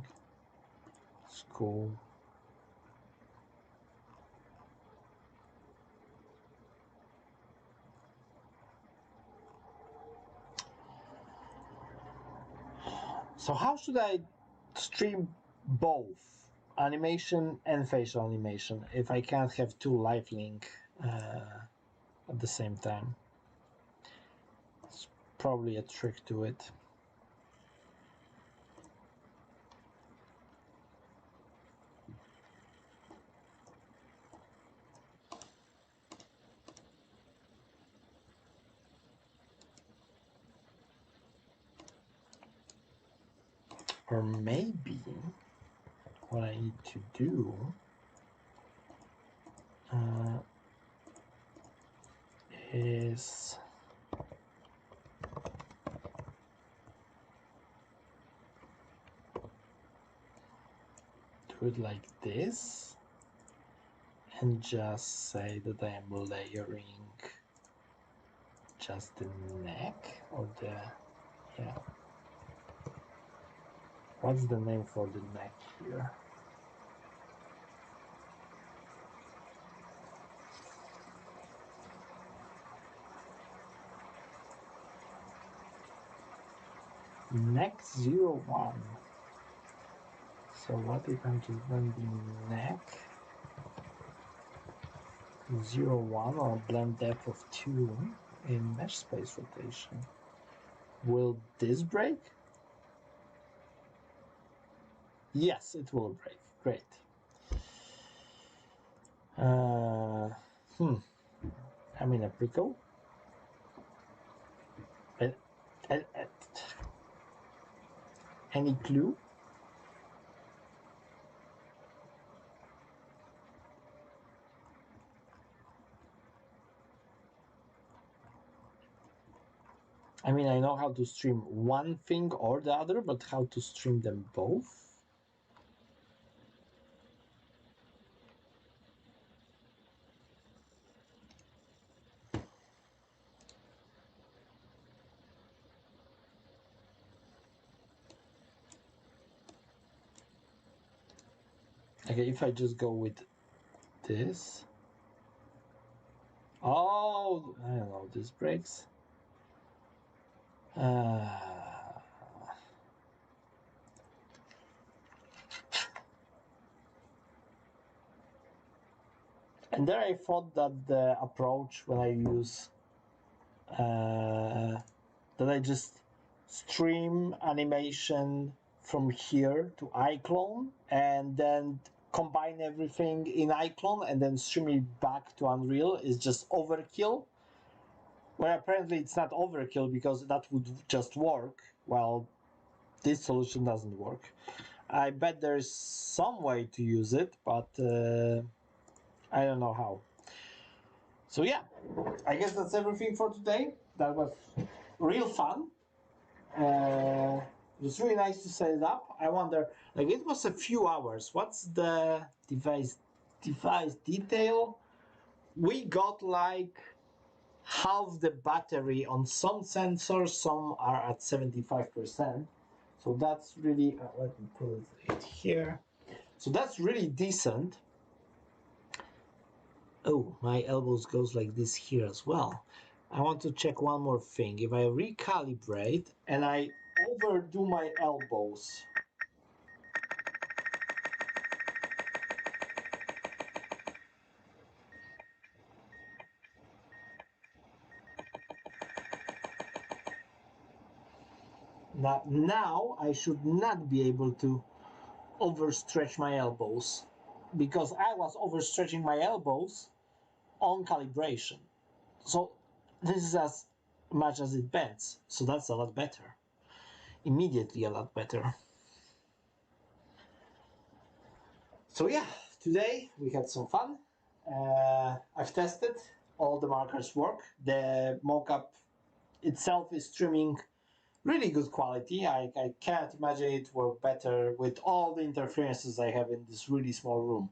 It's cool. So how should I stream both animation and facial animation if I can't have two live link at the same time? It's probably a trick to it. Or maybe what I need to do is do it like this and just say that I am layering just the neck or the, yeah. What's the name for the neck here? Neck 01. So what if I'm just blending neck 01 or blend depth of 2 in mesh space rotation? Will this break? Yes, it will break. Great. I'm in a pickle. Any clue? I mean, I know how to stream one thing or the other, but how to stream them both? Okay, if I just go with this. Oh, I don't know, this breaks. And there I thought that the approach when I use that I just stream animation from here to iClone and then combine everything in iClone and then stream it back to Unreal is just overkill. Well, apparently it's not overkill because that would just work, while this solution doesn't work. I bet there's some way to use it, but I don't know how. So yeah, I guess that's everything for today. That was real fun. It was really nice to set it up. I wonder, like, it was a few hours. What's the device detail? We got like half the battery on some sensors. Some are at 75%. So that's really, let me put it here. So that's really decent. Oh, my elbows goes like this here as well. I want to check one more thing. If I recalibrate and I overdo my elbows, now I should not be able to overstretch my elbows because I was overstretching my elbows on calibration. So this is as much as it bends. So that's a lot better. Immediately a lot better. So yeah, today we had some fun. I've tested, all the markers work. The mocap itself is streaming really good quality. I can't imagine it work better with all the interferences I have in this really small room.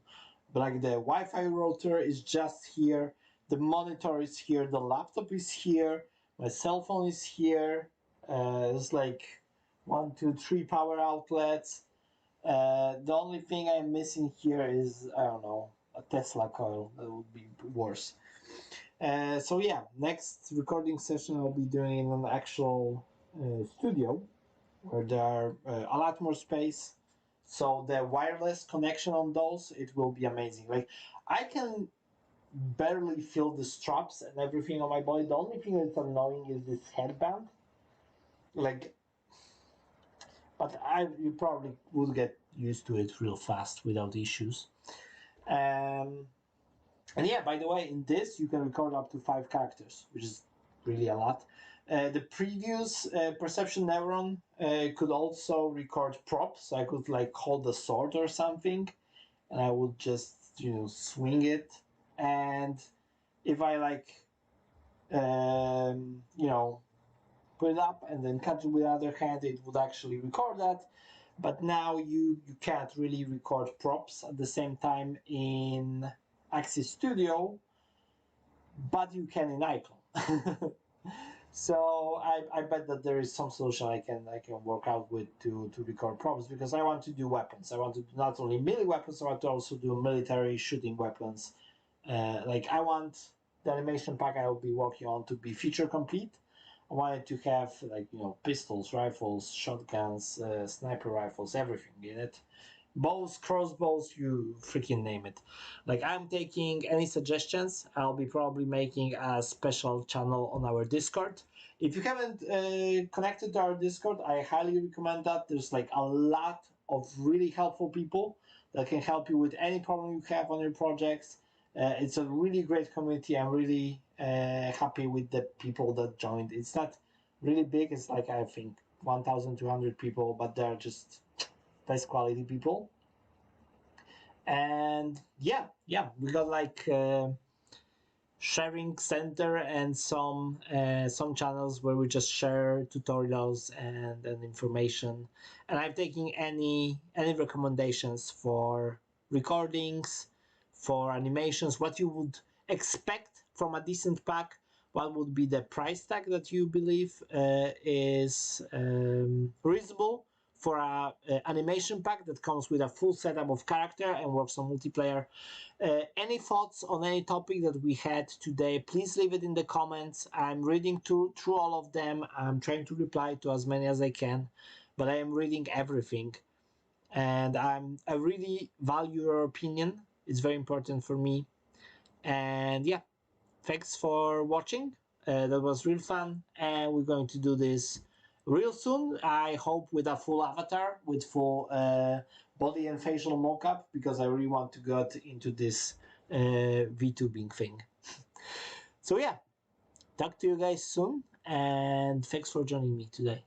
But like the Wi-Fi router is just here, the monitor is here, the laptop is here, my cell phone is here. It's like 1, 2, 3 power outlets. The only thing I'm missing here is, I don't know, a Tesla coil. That would be worse. So yeah, next recording session I'll be doing in an actual studio where there are a lot more space. So the wireless connection on those, it will be amazing. Like, I can barely feel the straps and everything on my body. The only thing that's annoying is this headband. Like, but you probably would get used to it real fast without issues. And yeah, by the way, in this you can record up to 5 characters, which is really a lot. The previous perception neuron could also record props. I could like hold a sword or something, and I would just swing it. And if I like put it up and then cut it with the other hand, it would actually record that. But now you can't really record props at the same time in Axis Studio, but you can in iClone. So I bet that there is some solution I can work out with to record props, because I want to do weapons. I want to do not only melee weapons, I want to also do military shooting weapons. Like I want the animation pack I will be working on to be feature complete. I wanted to have like pistols, rifles, shotguns, sniper rifles, everything in it. Bows, crossbows, you freaking name it. Like I'm taking any suggestions. I'll be probably making a special channel on our Discord. If you haven't connected to our Discord, I highly recommend that. There's like a lot of really helpful people that can help you with any problem you have on your projects. It's a really great community. I'm really happy with the people that joined. It's not really big. It's like I think 1,200 people, but they're just best quality people. And yeah, we got like sharing center and some channels where we just share tutorials and information. And I'm taking any recommendations for recordings, for animations, what you would expect from a decent pack, what would be the price tag that you believe is reasonable for a animation pack that comes with a full setup of character and works on multiplayer. Any thoughts on any topic that we had today, please leave it in the comments. I'm reading through all of them. I'm trying to reply to as many as I can, but I am reading everything. And I really value your opinion. It's very important for me. And yeah, thanks for watching. That was real fun, and we're going to do this real soon. I hope with a full avatar, with full body and facial mocap, because I really want to get into this VTubing thing. So yeah, talk to you guys soon, and thanks for joining me today.